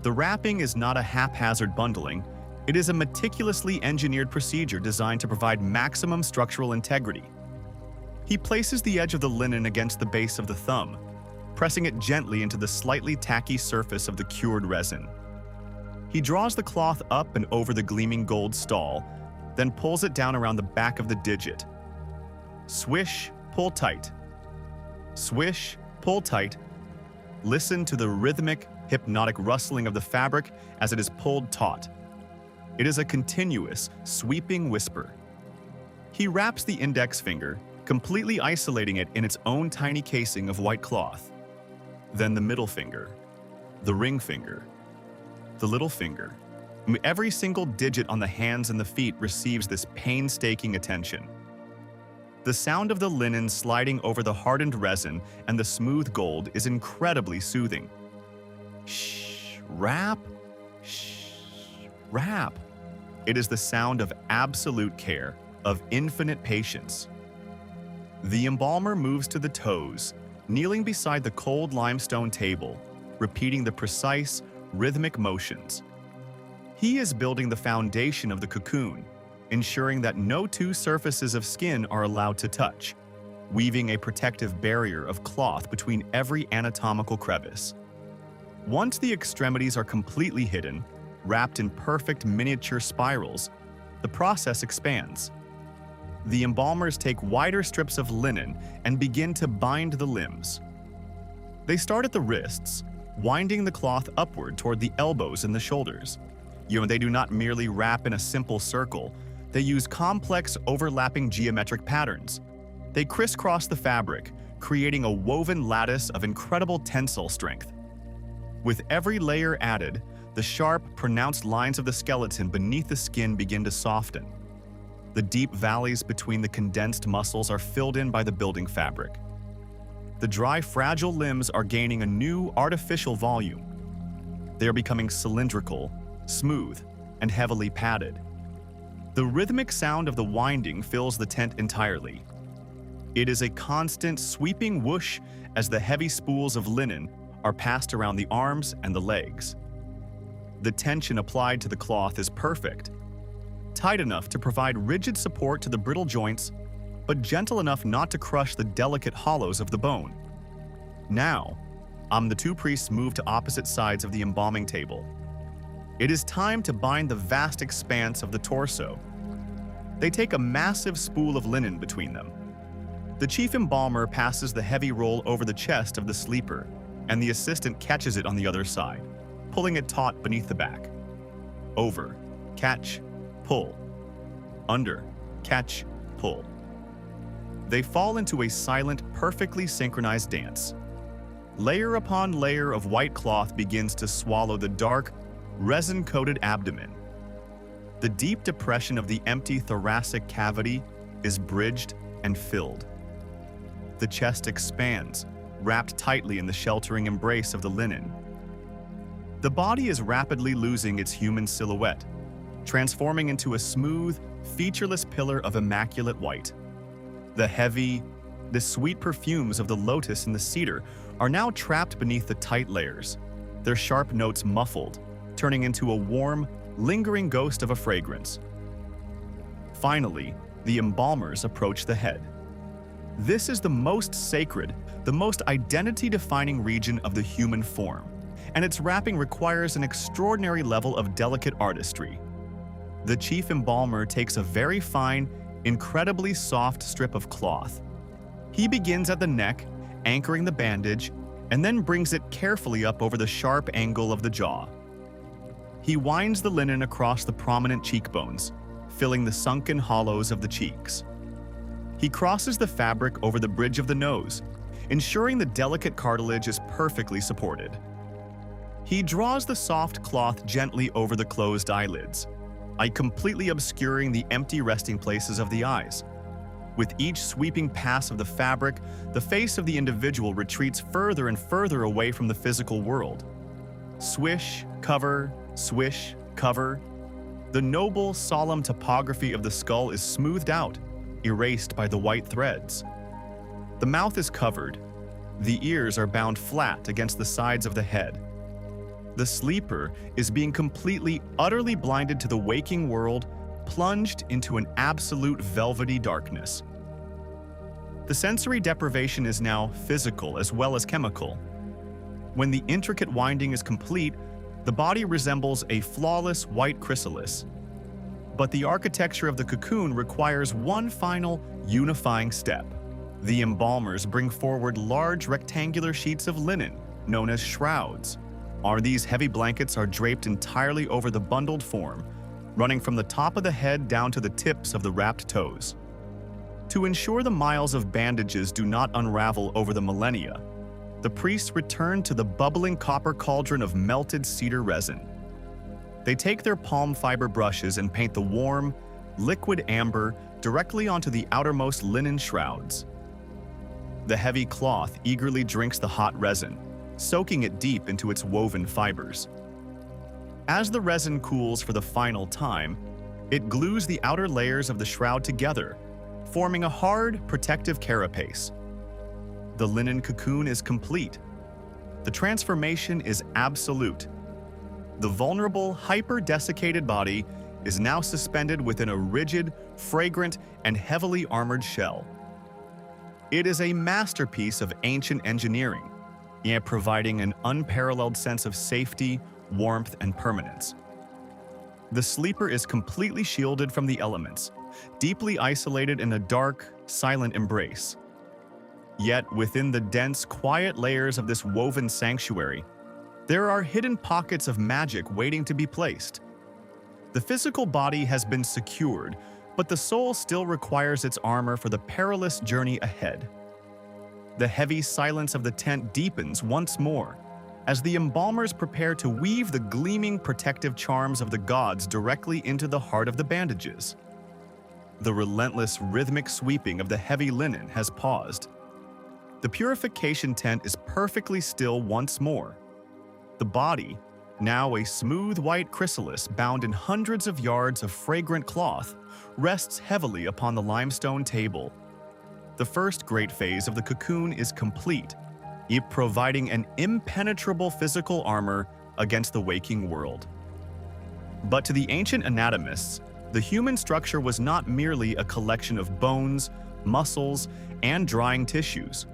The wrapping is not a haphazard bundling, it is a meticulously engineered procedure designed to provide maximum structural integrity. He places the edge of the linen against the base of the thumb, pressing it gently into the slightly tacky surface of the cured resin. He draws the cloth up and over the gleaming gold stall, then pulls it down around the back of the digit. Swish, pull tight. Swish, pull tight. Listen to the rhythmic, hypnotic rustling of the fabric as it is pulled taut. It is a continuous, sweeping whisper. He wraps the index finger, completely isolating it in its own tiny casing of white cloth. Then the middle finger, the ring finger, the little finger. Every single digit on the hands and the feet receives this painstaking attention. The sound of the linen sliding over the hardened resin and the smooth gold is incredibly soothing. Shh, wrap, shh, wrap. It is the sound of absolute care, of infinite patience. The embalmer moves to the toes, kneeling beside the cold limestone table, repeating the precise, rhythmic motions. He is building the foundation of the cocoon, ensuring that no two surfaces of skin are allowed to touch, weaving a protective barrier of cloth between every anatomical crevice. Once the extremities are completely hidden, wrapped in perfect miniature spirals, the process expands. The embalmers take wider strips of linen and begin to bind the limbs. They start at the wrists, winding the cloth upward toward the elbows and the shoulders. They do not merely wrap in a simple circle, they use complex overlapping geometric patterns. They crisscross the fabric, creating a woven lattice of incredible tensile strength. With every layer added, the sharp, pronounced lines of the skeleton beneath the skin begin to soften. The deep valleys between the condensed muscles are filled in by the building fabric. The dry, fragile limbs are gaining a new, artificial volume. They are becoming cylindrical, smooth, and heavily padded. The rhythmic sound of the winding fills the tent entirely. It is a constant, sweeping whoosh as the heavy spools of linen are passed around the arms and the legs. The tension applied to the cloth is perfect, tight enough to provide rigid support to the brittle joints, but gentle enough not to crush the delicate hollows of the bone. Now, the two priests move to opposite sides of the embalming table. It is time to bind the vast expanse of the torso. They take a massive spool of linen between them. The chief embalmer passes the heavy roll over the chest of the sleeper, and the assistant catches it on the other side, pulling it taut beneath the back. Over, catch, pull. Under, catch, pull. They fall into a silent, perfectly synchronized dance. Layer upon layer of white cloth begins to swallow the dark, resin-coated abdomen. The deep depression of the empty thoracic cavity is bridged and filled. The chest expands, wrapped tightly in the sheltering embrace of the linen. The body is rapidly losing its human silhouette, transforming into a smooth, featureless pillar of immaculate white. The sweet perfumes of the lotus and the cedar are now trapped beneath the tight layers, their sharp notes muffled, turning into a warm, lingering ghost of a fragrance. Finally, the embalmers approach the head. This is the most sacred, the most identity-defining region of the human form, and its wrapping requires an extraordinary level of delicate artistry. The chief embalmer takes a very fine, incredibly soft strip of cloth. He begins at the neck, anchoring the bandage, and then brings it carefully up over the sharp angle of the jaw. He winds the linen across the prominent cheekbones, filling the sunken hollows of the cheeks. He crosses the fabric over the bridge of the nose, ensuring the delicate cartilage is perfectly supported. He draws the soft cloth gently over the closed eyelids, completely obscuring the empty resting places of the eyes. With each sweeping pass of the fabric, the face of the individual retreats further and further away from the physical world. Swish, cover, swish, cover. The noble, solemn topography of the skull is smoothed out, erased by the white threads. The mouth is covered. The ears are bound flat against the sides of the head. The sleeper is being completely, utterly blinded to the waking world, plunged into an absolute velvety darkness. The sensory deprivation is now physical as well as chemical. When the intricate winding is complete, the body resembles a flawless white chrysalis. But the architecture of the cocoon requires one final, unifying step. The embalmers bring forward large rectangular sheets of linen, known as shrouds. These heavy blankets are draped entirely over the bundled form, running from the top of the head down to the tips of the wrapped toes. To ensure the miles of bandages do not unravel over the millennia, the priests return to the bubbling copper cauldron of melted cedar resin. They take their palm fiber brushes and paint the warm, liquid amber directly onto the outermost linen shrouds. The heavy cloth eagerly drinks the hot resin, soaking it deep into its woven fibers. As the resin cools for the final time, it glues the outer layers of the shroud together, forming a hard, protective carapace. the linen cocoon is complete. The transformation is absolute. The vulnerable, hyper-desiccated body is now suspended within a rigid, fragrant, and heavily armored shell. It is a masterpiece of ancient engineering, yet providing an unparalleled sense of safety, warmth, and permanence. The sleeper is completely shielded from the elements, deeply isolated in a dark, silent embrace. Yet within the dense, quiet layers of this woven sanctuary, there are hidden pockets of magic waiting to be placed. The physical body has been secured, but the soul still requires its armor for the perilous journey ahead. The heavy silence of the tent deepens once more, as the embalmers prepare to weave the gleaming protective charms of the gods directly into the heart of the bandages. The relentless rhythmic sweeping of the heavy linen has paused. The purification tent is perfectly still once more. The body, now a smooth white chrysalis bound in hundreds of yards of fragrant cloth, rests heavily upon the limestone table. The first great phase of the cocoon is complete, it providing an impenetrable physical armor against the waking world. But to the ancient anatomists, the human structure was not merely a collection of bones, muscles, and drying tissues.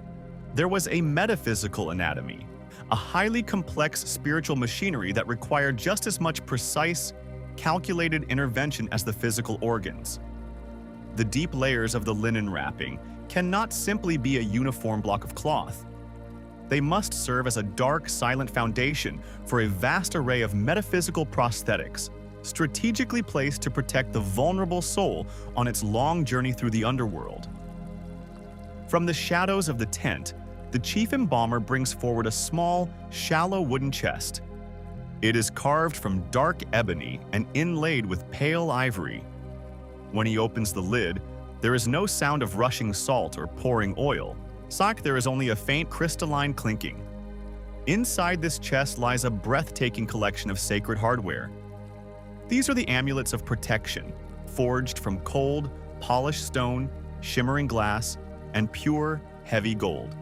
There was a metaphysical anatomy, a highly complex spiritual machinery that required just as much precise, calculated intervention as the physical organs. The deep layers of the linen wrapping cannot simply be a uniform block of cloth. They must serve as a dark, silent foundation for a vast array of metaphysical prosthetics, strategically placed to protect the vulnerable soul on its long journey through the underworld. From the shadows of the tent, the chief embalmer brings forward a small, shallow wooden chest. It is carved from dark ebony and inlaid with pale ivory. When he opens the lid, there is no sound of rushing salt or pouring oil. There is only a faint crystalline clinking. Inside this chest lies a breathtaking collection of sacred hardware. These are the amulets of protection, forged from cold, polished stone, shimmering glass, and pure, heavy gold.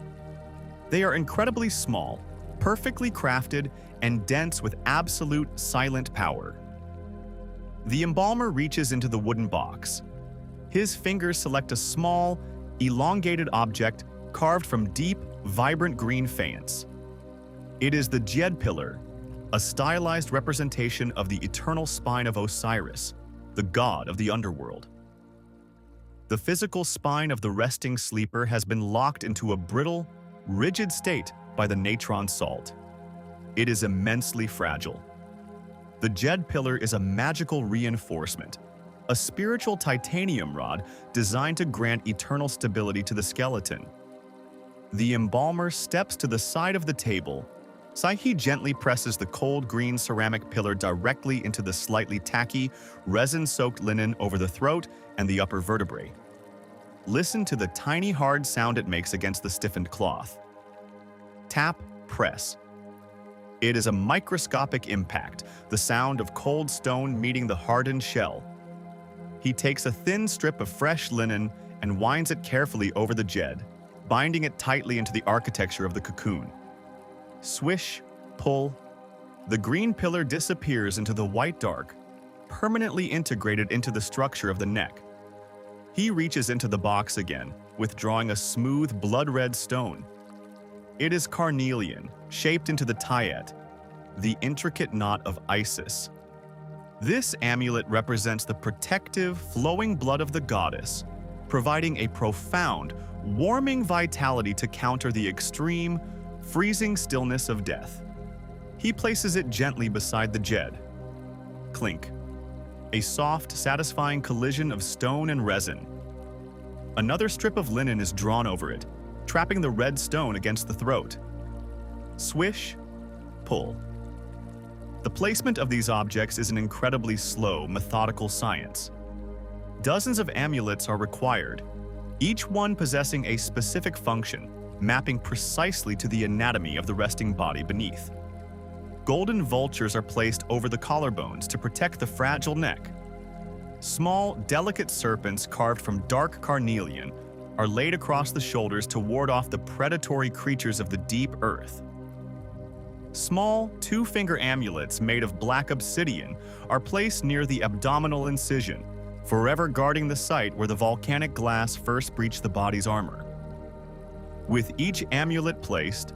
They are incredibly small, perfectly crafted, and dense with absolute silent power. The embalmer reaches into the wooden box. His fingers select a small, elongated object carved from deep, vibrant green faience. It is the Jed pillar, a stylized representation of the eternal spine of Osiris, the god of the underworld. The physical spine of the resting sleeper has been locked into a brittle, rigid state by the natron salt. It is immensely fragile. The Jed pillar is a magical reinforcement, a spiritual titanium rod designed to grant eternal stability to the skeleton. The embalmer steps to the side of the table. He gently presses the cold green ceramic pillar directly into the slightly tacky, resin-soaked linen over the throat and the upper vertebrae. Listen to the tiny hard sound it makes against the stiffened cloth. Tap, press. It is a microscopic impact, the sound of cold stone meeting the hardened shell. He takes a thin strip of fresh linen and winds it carefully over the Jed, binding it tightly into the architecture of the cocoon. Swish, pull. The green pillar disappears into the white dark, permanently integrated into the structure of the neck. He reaches into the box again, withdrawing a smooth, blood-red stone. It is carnelian, shaped into the tayet, the intricate knot of Isis. This amulet represents the protective, flowing blood of the goddess, providing a profound, warming vitality to counter the extreme, freezing stillness of death. He places it gently beside the Jed. Clink. A soft, satisfying collision of stone and resin. Another strip of linen is drawn over it, trapping the red stone against the throat. Swish, pull. The placement of these objects is an incredibly slow, methodical science. Dozens of amulets are required, each one possessing a specific function, mapping precisely to the anatomy of the resting body beneath. Golden vultures are placed over the collarbones to protect the fragile neck. Small, delicate serpents carved from dark carnelian are laid across the shoulders to ward off the predatory creatures of the deep earth. Small, two-finger amulets made of black obsidian are placed near the abdominal incision, forever guarding the site where the volcanic glass first breached the body's armor. With each amulet placed,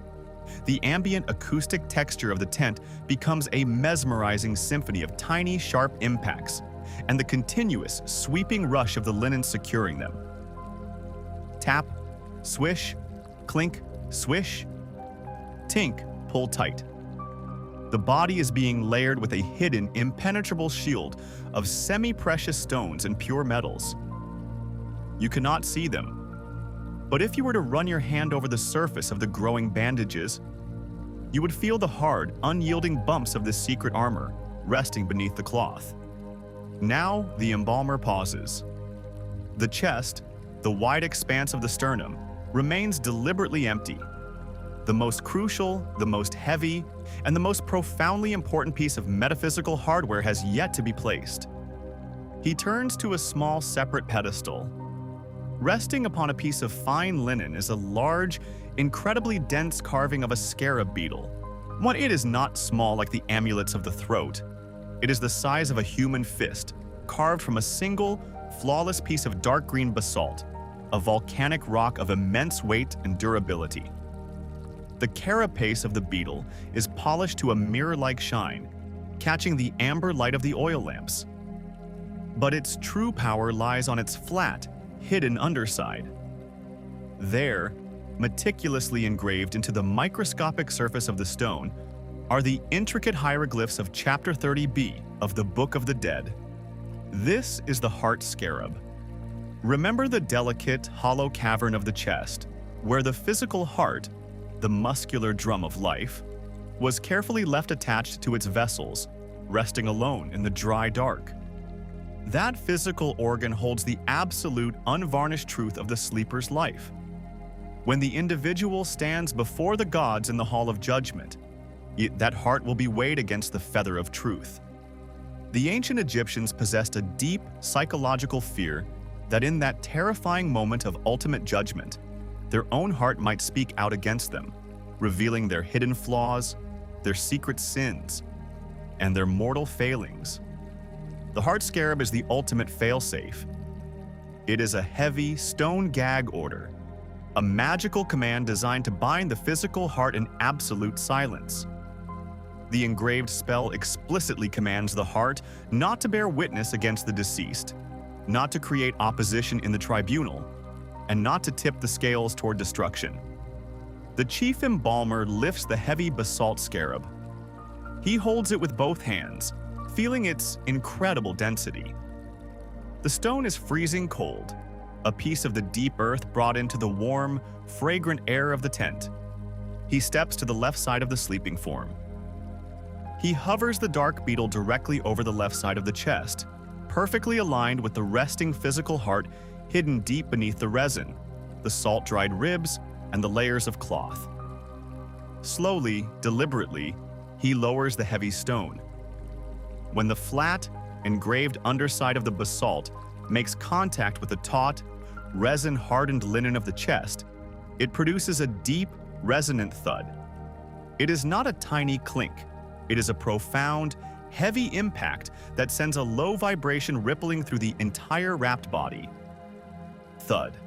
the ambient acoustic texture of the tent becomes a mesmerizing symphony of tiny, sharp impacts and the continuous, sweeping rush of the linen securing them. Tap, swish, clink, swish, tink, pull tight. The body is being layered with a hidden, impenetrable shield of semi-precious stones and pure metals. You cannot see them, but if you were to run your hand over the surface of the growing bandages, you would feel the hard, unyielding bumps of this secret armor resting beneath the cloth. Now the embalmer pauses. The chest, the wide expanse of the sternum, remains deliberately empty. The most crucial, the most heavy, and the most profoundly important piece of metaphysical hardware has yet to be placed. He turns to a small separate pedestal. Resting upon a piece of fine linen is a large, incredibly dense carving of a scarab beetle. It is not small like the amulets of the throat. It is the size of a human fist, carved from a single, flawless piece of dark green basalt, a volcanic rock of immense weight and durability. The carapace of the beetle is polished to a mirror-like shine, catching the amber light of the oil lamps. But its true power lies on its flat, hidden underside. There, meticulously engraved into the microscopic surface of the stone, are the intricate hieroglyphs of Chapter 30b of the Book of the Dead. This is the heart scarab. Remember the delicate, hollow cavern of the chest, where the physical heart, the muscular drum of life, was carefully left attached to its vessels, resting alone in the dry dark. That physical organ holds the absolute, unvarnished truth of the sleeper's life. When the individual stands before the gods in the hall of judgment, that heart will be weighed against the feather of truth. The ancient Egyptians possessed a deep psychological fear that in that terrifying moment of ultimate judgment, their own heart might speak out against them, revealing their hidden flaws, their secret sins, and their mortal failings. The heart scarab is the ultimate failsafe. It is a heavy stone gag order, a magical command designed to bind the physical heart in absolute silence. The engraved spell explicitly commands the heart not to bear witness against the deceased, not to create opposition in the tribunal, and not to tip the scales toward destruction. The chief embalmer lifts the heavy basalt scarab. He holds it with both hands, feeling its incredible density. The stone is freezing cold, a piece of the deep earth brought into the warm, fragrant air of the tent. He steps to the left side of the sleeping form. He hovers the dark beetle directly over the left side of the chest, perfectly aligned with the resting physical heart hidden deep beneath the resin, the salt-dried ribs, and the layers of cloth. Slowly, deliberately, he lowers the heavy stone. When the flat, engraved underside of the basalt makes contact with the taut, resin-hardened linen of the chest, it produces a deep, resonant thud. It is not a tiny clink. It is a profound, heavy impact that sends a low vibration rippling through the entire wrapped body. Thud.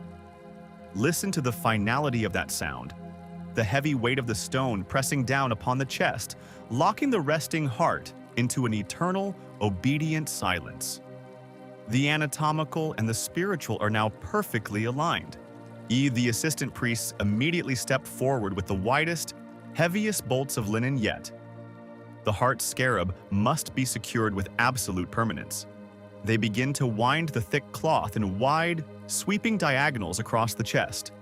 Listen to the finality of that sound. The heavy weight of the stone pressing down upon the chest, locking the resting heart into an eternal, obedient silence. The anatomical and the spiritual are now perfectly aligned. The assistant priests immediately step forward with the widest, heaviest bolts of linen yet. The heart scarab must be secured with absolute permanence. They begin to wind the thick cloth in wide, sweeping diagonals across the chest.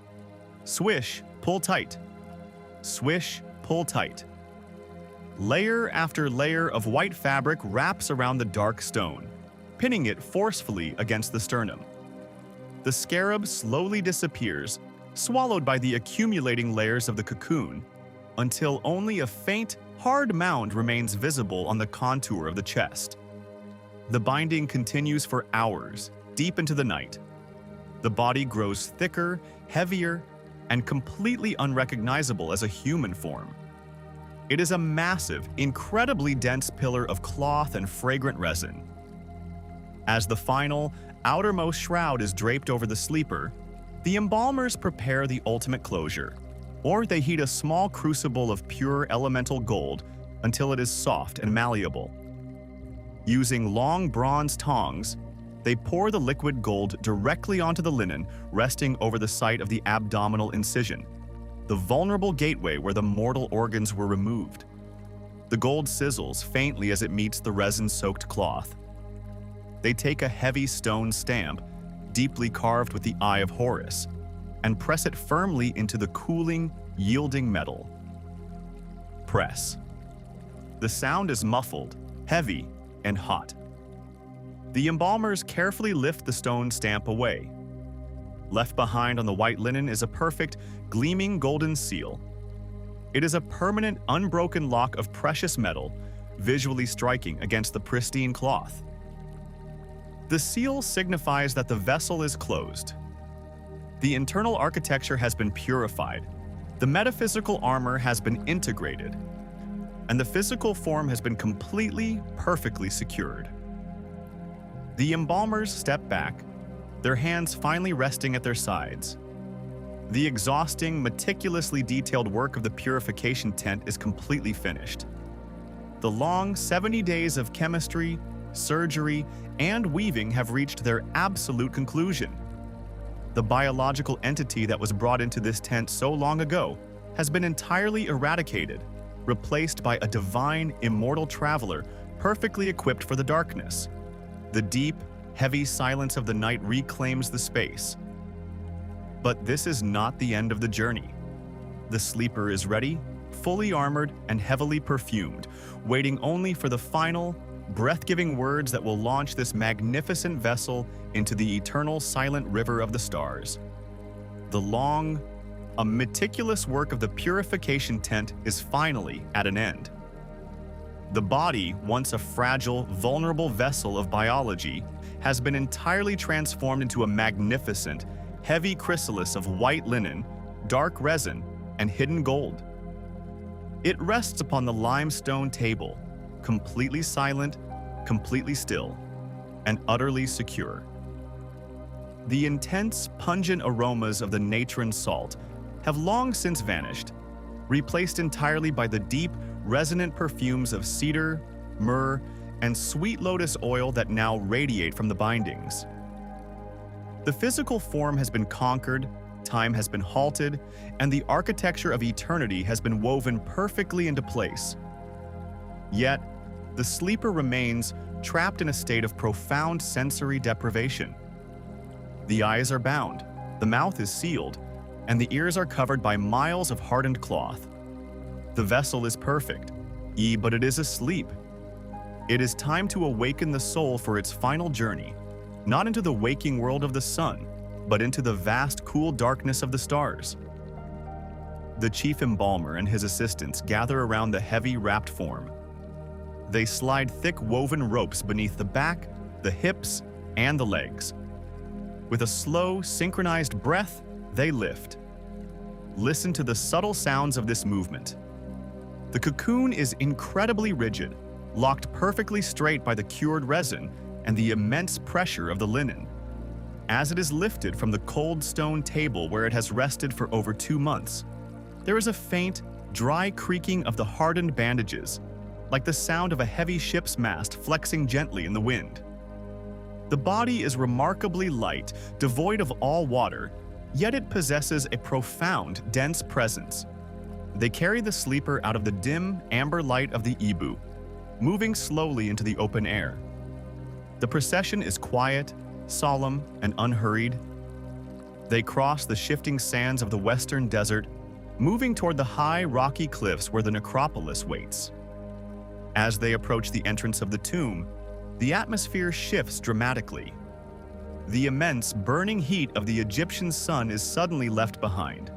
Swish, pull tight. Swish, pull tight. Layer after layer of white fabric wraps around the dark stone, pinning it forcefully against the sternum. The scarab slowly disappears, swallowed by the accumulating layers of the cocoon, until only a faint, hard mound remains visible on the contour of the chest. The binding continues for hours, deep into the night. The body grows thicker, heavier, and completely unrecognizable as a human form. It is a massive, incredibly dense pillar of cloth and fragrant resin. As the final, outermost shroud is draped over the sleeper, the embalmers prepare the ultimate closure, or they heat a small crucible of pure elemental gold until it is soft and malleable. Using long bronze tongs, they pour the liquid gold directly onto the linen, resting over the site of the abdominal incision, the vulnerable gateway where the mortal organs were removed. The gold sizzles faintly as it meets the resin-soaked cloth. They take a heavy stone stamp, deeply carved with the Eye of Horus, and press it firmly into the cooling, yielding metal. Press. The sound is muffled, heavy, and hot. The embalmers carefully lift the stone stamp away. Left behind on the white linen is a perfect, gleaming golden seal. It is a permanent, unbroken lock of precious metal, visually striking against the pristine cloth. The seal signifies that the vessel is closed. The internal architecture has been purified, the metaphysical armor has been integrated, and the physical form has been completely, perfectly secured. The embalmers step back, their hands finally resting at their sides. The exhausting, meticulously detailed work of the purification tent is completely finished. The long 70 days of chemistry, surgery, and weaving have reached their absolute conclusion. The biological entity that was brought into this tent so long ago has been entirely eradicated, replaced by a divine, immortal traveler perfectly equipped for the darkness. The deep, heavy silence of the night reclaims the space. But this is not the end of the journey. The sleeper is ready, fully armored and heavily perfumed, waiting only for the final, breath-giving words that will launch this magnificent vessel into the eternal silent river of the stars. The long, meticulous work of the purification tent is finally at an end. The body, once a fragile, vulnerable vessel of biology, has been entirely transformed into a magnificent, heavy chrysalis of white linen, dark resin, and hidden gold. It rests upon the limestone table, completely silent, completely still, and utterly secure. The intense, pungent aromas of the natron salt have long since vanished, replaced entirely by the deep, resonant perfumes of cedar, myrrh, and sweet lotus oil that now radiate from the bindings. The physical form has been conquered, time has been halted, and the architecture of eternity has been woven perfectly into place. Yet, the sleeper remains trapped in a state of profound sensory deprivation. The eyes are bound, the mouth is sealed, and the ears are covered by miles of hardened cloth. The vessel is perfect, but it is asleep. It is time to awaken the soul for its final journey, not into the waking world of the sun, but into the vast, cool darkness of the stars. The chief embalmer and his assistants gather around the heavy, wrapped form. They slide thick woven ropes beneath the back, the hips, and the legs. With a slow, synchronized breath, they lift. Listen to the subtle sounds of this movement. The cocoon is incredibly rigid, locked perfectly straight by the cured resin and the immense pressure of the linen. As it is lifted from the cold stone table where it has rested for over 2 months, there is a faint, dry creaking of the hardened bandages, like the sound of a heavy ship's mast flexing gently in the wind. The body is remarkably light, devoid of all water, yet it possesses a profound, dense presence. They carry the sleeper out of the dim, amber light of the Ibu, moving slowly into the open air. The procession is quiet, solemn, and unhurried. They cross the shifting sands of the western desert, moving toward the high, rocky cliffs where the necropolis waits. As they approach the entrance of the tomb, the atmosphere shifts dramatically. The immense, burning heat of the Egyptian sun is suddenly left behind.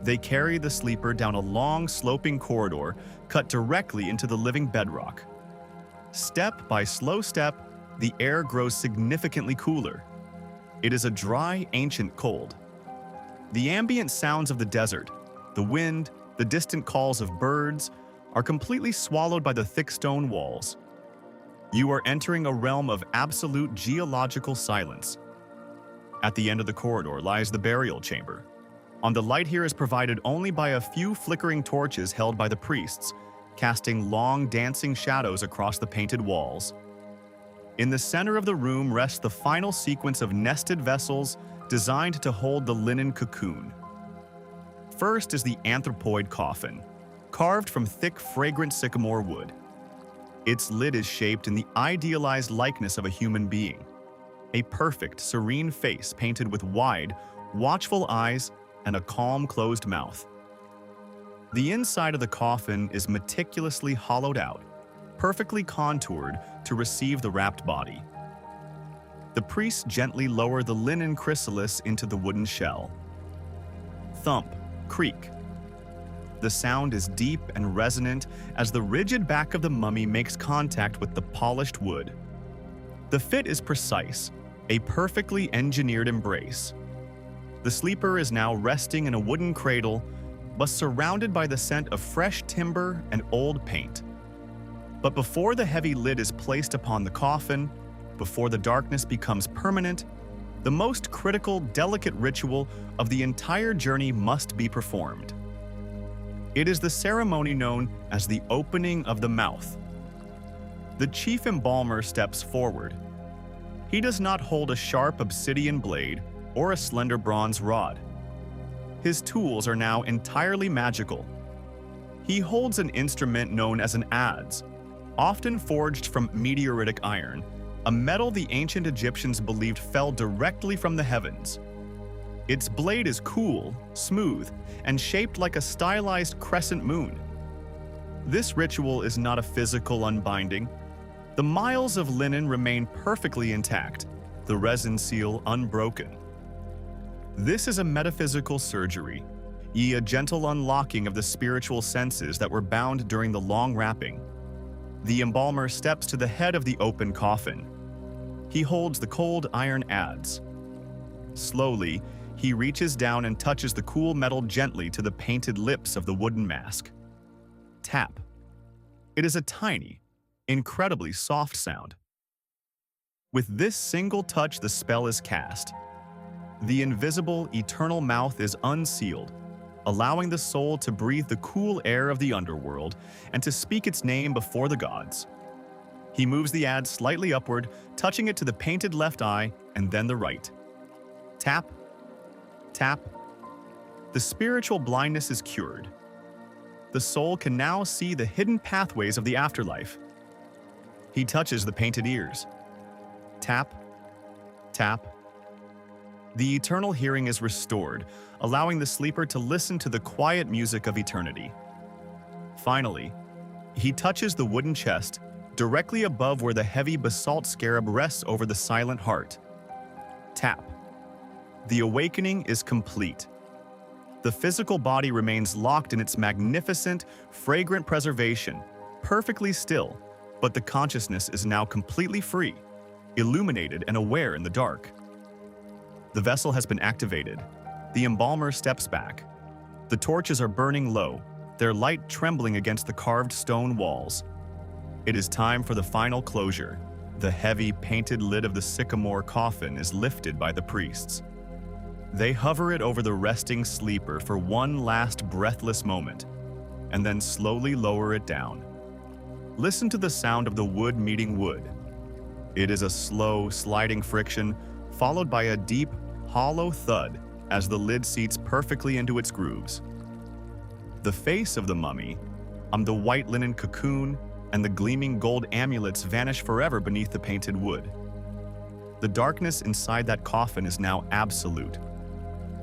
They carry the sleeper down a long, sloping corridor cut directly into the living bedrock. Step by slow step, the air grows significantly cooler. It is a dry, ancient cold. The ambient sounds of the desert, the wind, the distant calls of birds, are completely swallowed by the thick stone walls. You are entering a realm of absolute geological silence. At the end of the corridor lies the burial chamber. The light here is provided only by a few flickering torches held by the priests, casting long, dancing shadows across the painted walls. In the center of the room rests the final sequence of nested vessels designed to hold the linen cocoon. First is the anthropoid coffin, carved from thick, fragrant sycamore wood. Its lid is shaped in the idealized likeness of a human being, a perfect, serene face painted with wide, watchful eyes and a calm, closed mouth. The inside of the coffin is meticulously hollowed out, perfectly contoured to receive the wrapped body. The priests gently lower the linen chrysalis into the wooden shell. Thump, creak. The sound is deep and resonant as the rigid back of the mummy makes contact with the polished wood. The fit is precise, a perfectly engineered embrace. The sleeper is now resting in a wooden cradle, but surrounded by the scent of fresh timber and old paint. But before the heavy lid is placed upon the coffin, before the darkness becomes permanent, the most critical, delicate ritual of the entire journey must be performed. It is the ceremony known as the opening of the mouth. The chief embalmer steps forward. He does not hold a sharp obsidian blade or a slender bronze rod. His tools are now entirely magical. He holds an instrument known as an adze, often forged from meteoritic iron, a metal the ancient Egyptians believed fell directly from the heavens. Its blade is cool, smooth, and shaped like a stylized crescent moon. This ritual is not a physical unbinding. The miles of linen remain perfectly intact, the resin seal unbroken. This is a metaphysical surgery, a gentle unlocking of the spiritual senses that were bound during the long wrapping. The embalmer steps to the head of the open coffin. He holds the cold iron adze. Slowly, he reaches down and touches the cool metal gently to the painted lips of the wooden mask. Tap. It is a tiny, incredibly soft sound. With this single touch, the spell is cast. The invisible, eternal mouth is unsealed, allowing the soul to breathe the cool air of the underworld and to speak its name before the gods. He moves the adze slightly upward, touching it to the painted left eye and then the right. Tap, tap. The spiritual blindness is cured. The soul can now see the hidden pathways of the afterlife. He touches the painted ears. Tap, tap. The eternal hearing is restored, allowing the sleeper to listen to the quiet music of eternity. Finally, he touches the wooden chest, directly above where the heavy basalt scarab rests over the silent heart. Tap. The awakening is complete. The physical body remains locked in its magnificent, fragrant preservation, perfectly still, but the consciousness is now completely free, illuminated and aware in the dark. The vessel has been activated. The embalmer steps back. The torches are burning low, their light trembling against the carved stone walls. It is time for the final closure. The heavy, painted lid of the sycamore coffin is lifted by the priests. They hover it over the resting sleeper for one last breathless moment, and then slowly lower it down. Listen to the sound of the wood meeting wood. It is a slow, sliding friction, followed by a deep, hollow thud as the lid seats perfectly into its grooves. The face of the mummy, the white linen cocoon, and the gleaming gold amulets vanish forever beneath the painted wood. The darkness inside that coffin is now absolute.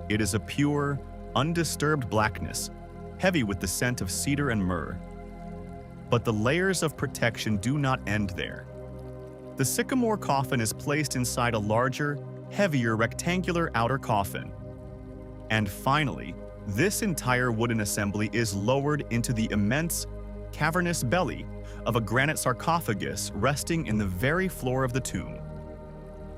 It is a pure, undisturbed blackness, heavy with the scent of cedar and myrrh. But the layers of protection do not end there. The sycamore coffin is placed inside a larger, heavier rectangular outer coffin. And finally, this entire wooden assembly is lowered into the immense, cavernous belly of a granite sarcophagus resting in the very floor of the tomb.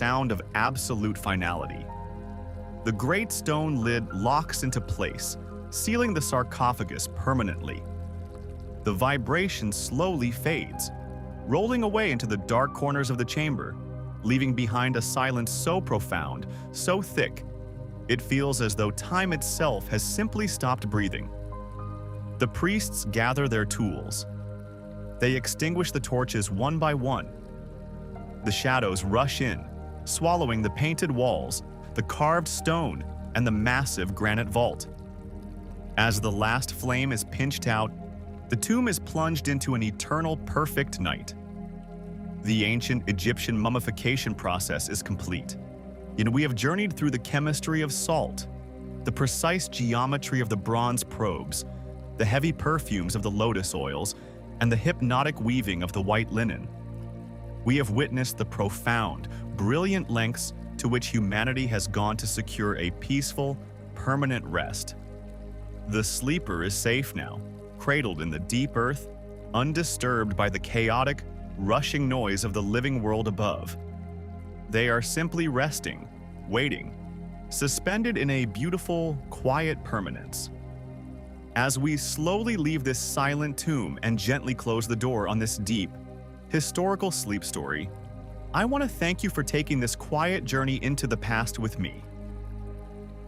sound of absolute finality. The great stone lid locks into place, sealing the sarcophagus permanently. The vibration slowly fades, rolling away into the dark corners of the chamber, leaving behind a silence so profound, so thick, it feels as though time itself has simply stopped breathing. The priests gather their tools. They extinguish the torches one by one. The shadows rush in, swallowing the painted walls, the carved stone, and the massive granite vault. As the last flame is pinched out, the tomb is plunged into an eternal perfect night. The ancient Egyptian mummification process is complete. Yet we have journeyed through the chemistry of salt, the precise geometry of the bronze probes, the heavy perfumes of the lotus oils, and the hypnotic weaving of the white linen. We have witnessed the profound, brilliant lengths to which humanity has gone to secure a peaceful, permanent rest. The sleeper is safe now, cradled in the deep earth, undisturbed by the chaotic, rushing noise of the living world above. They are simply resting, waiting, suspended in a beautiful, quiet permanence. As we slowly leave this silent tomb and gently close the door on this deep, historical sleep story, I want to thank you for taking this quiet journey into the past with me.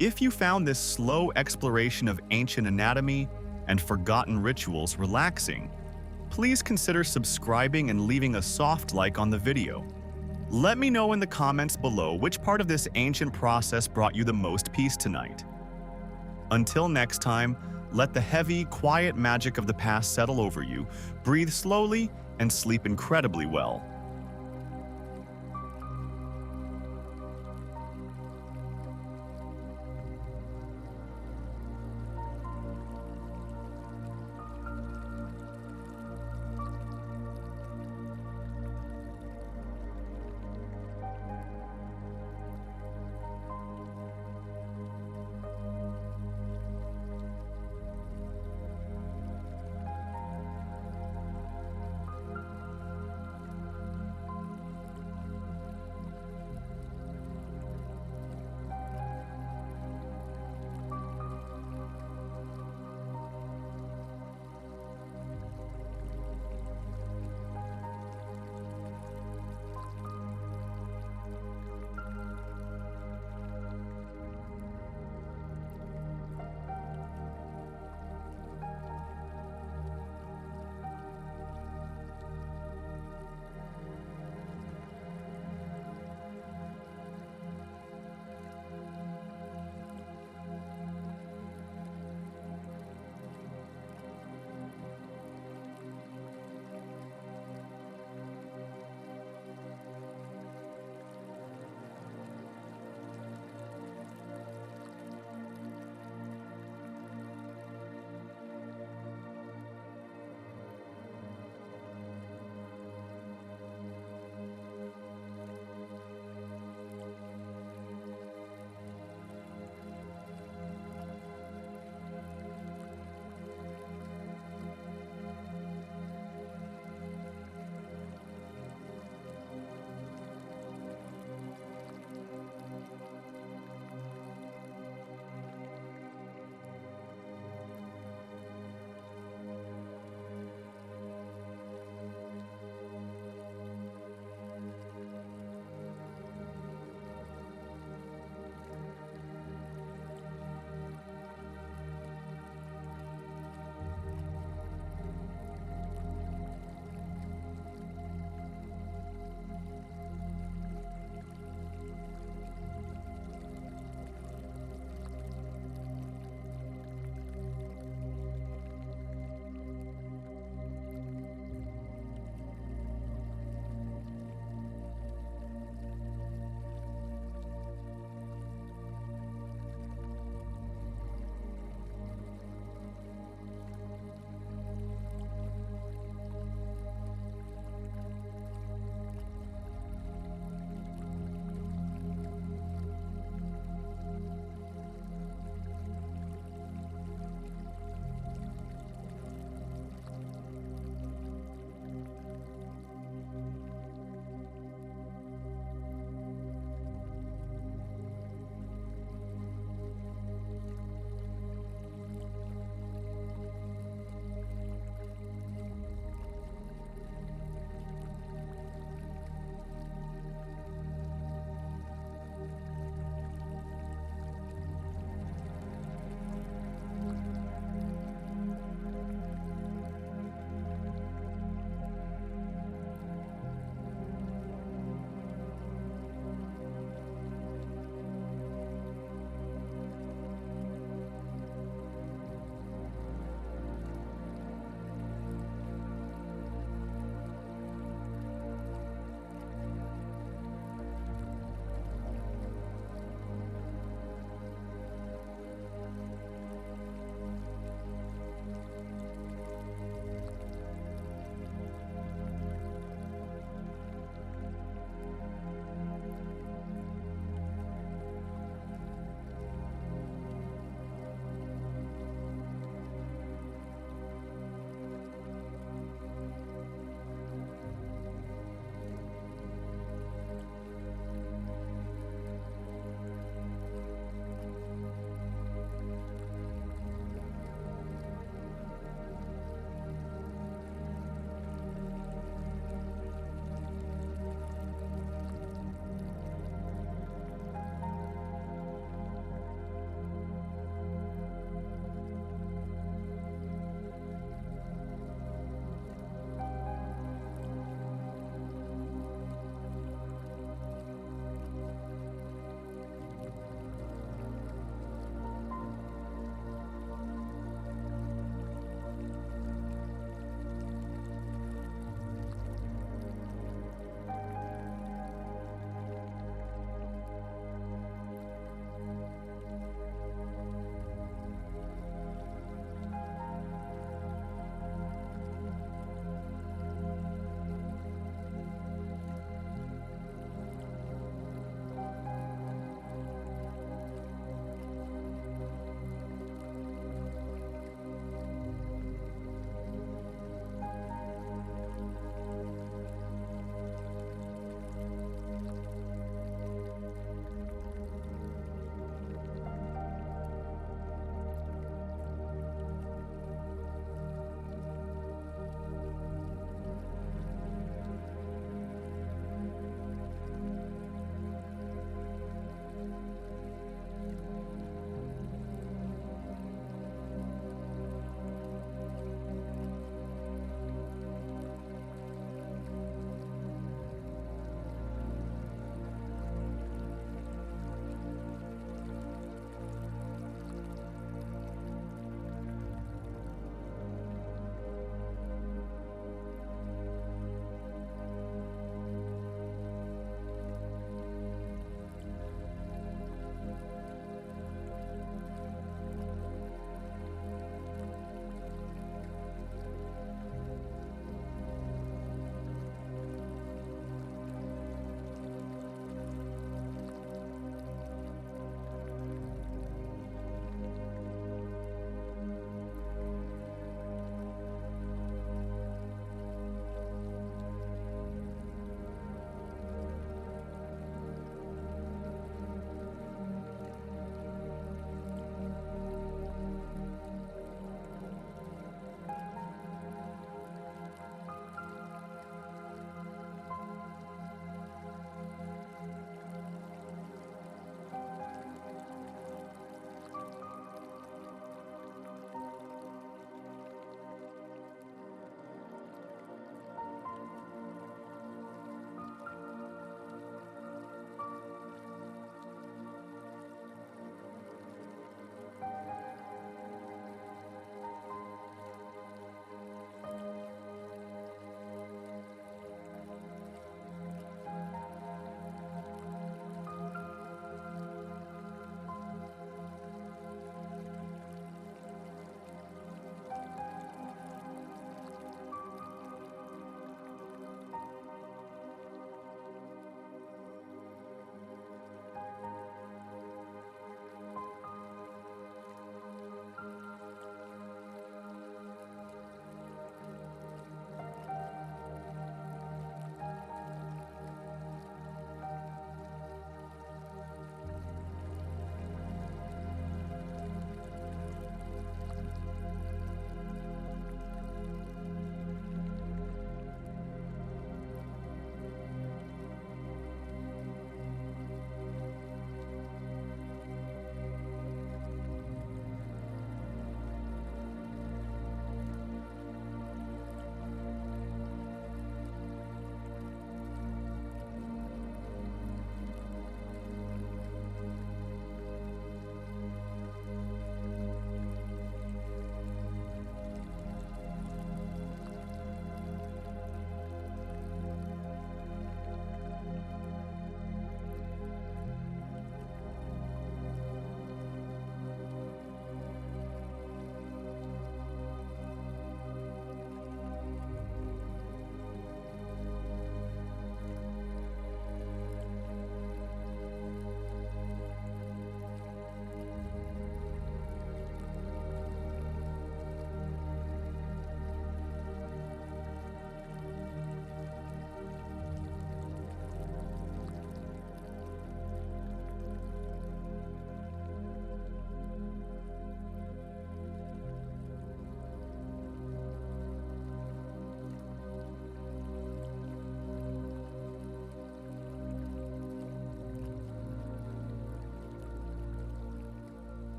If you found this slow exploration of ancient anatomy and forgotten rituals relaxing, please consider subscribing and leaving a soft like on the video. Let me know in the comments below which part of this ancient process brought you the most peace tonight. Until next time, let the heavy, quiet magic of the past settle over you, breathe slowly, and sleep incredibly well.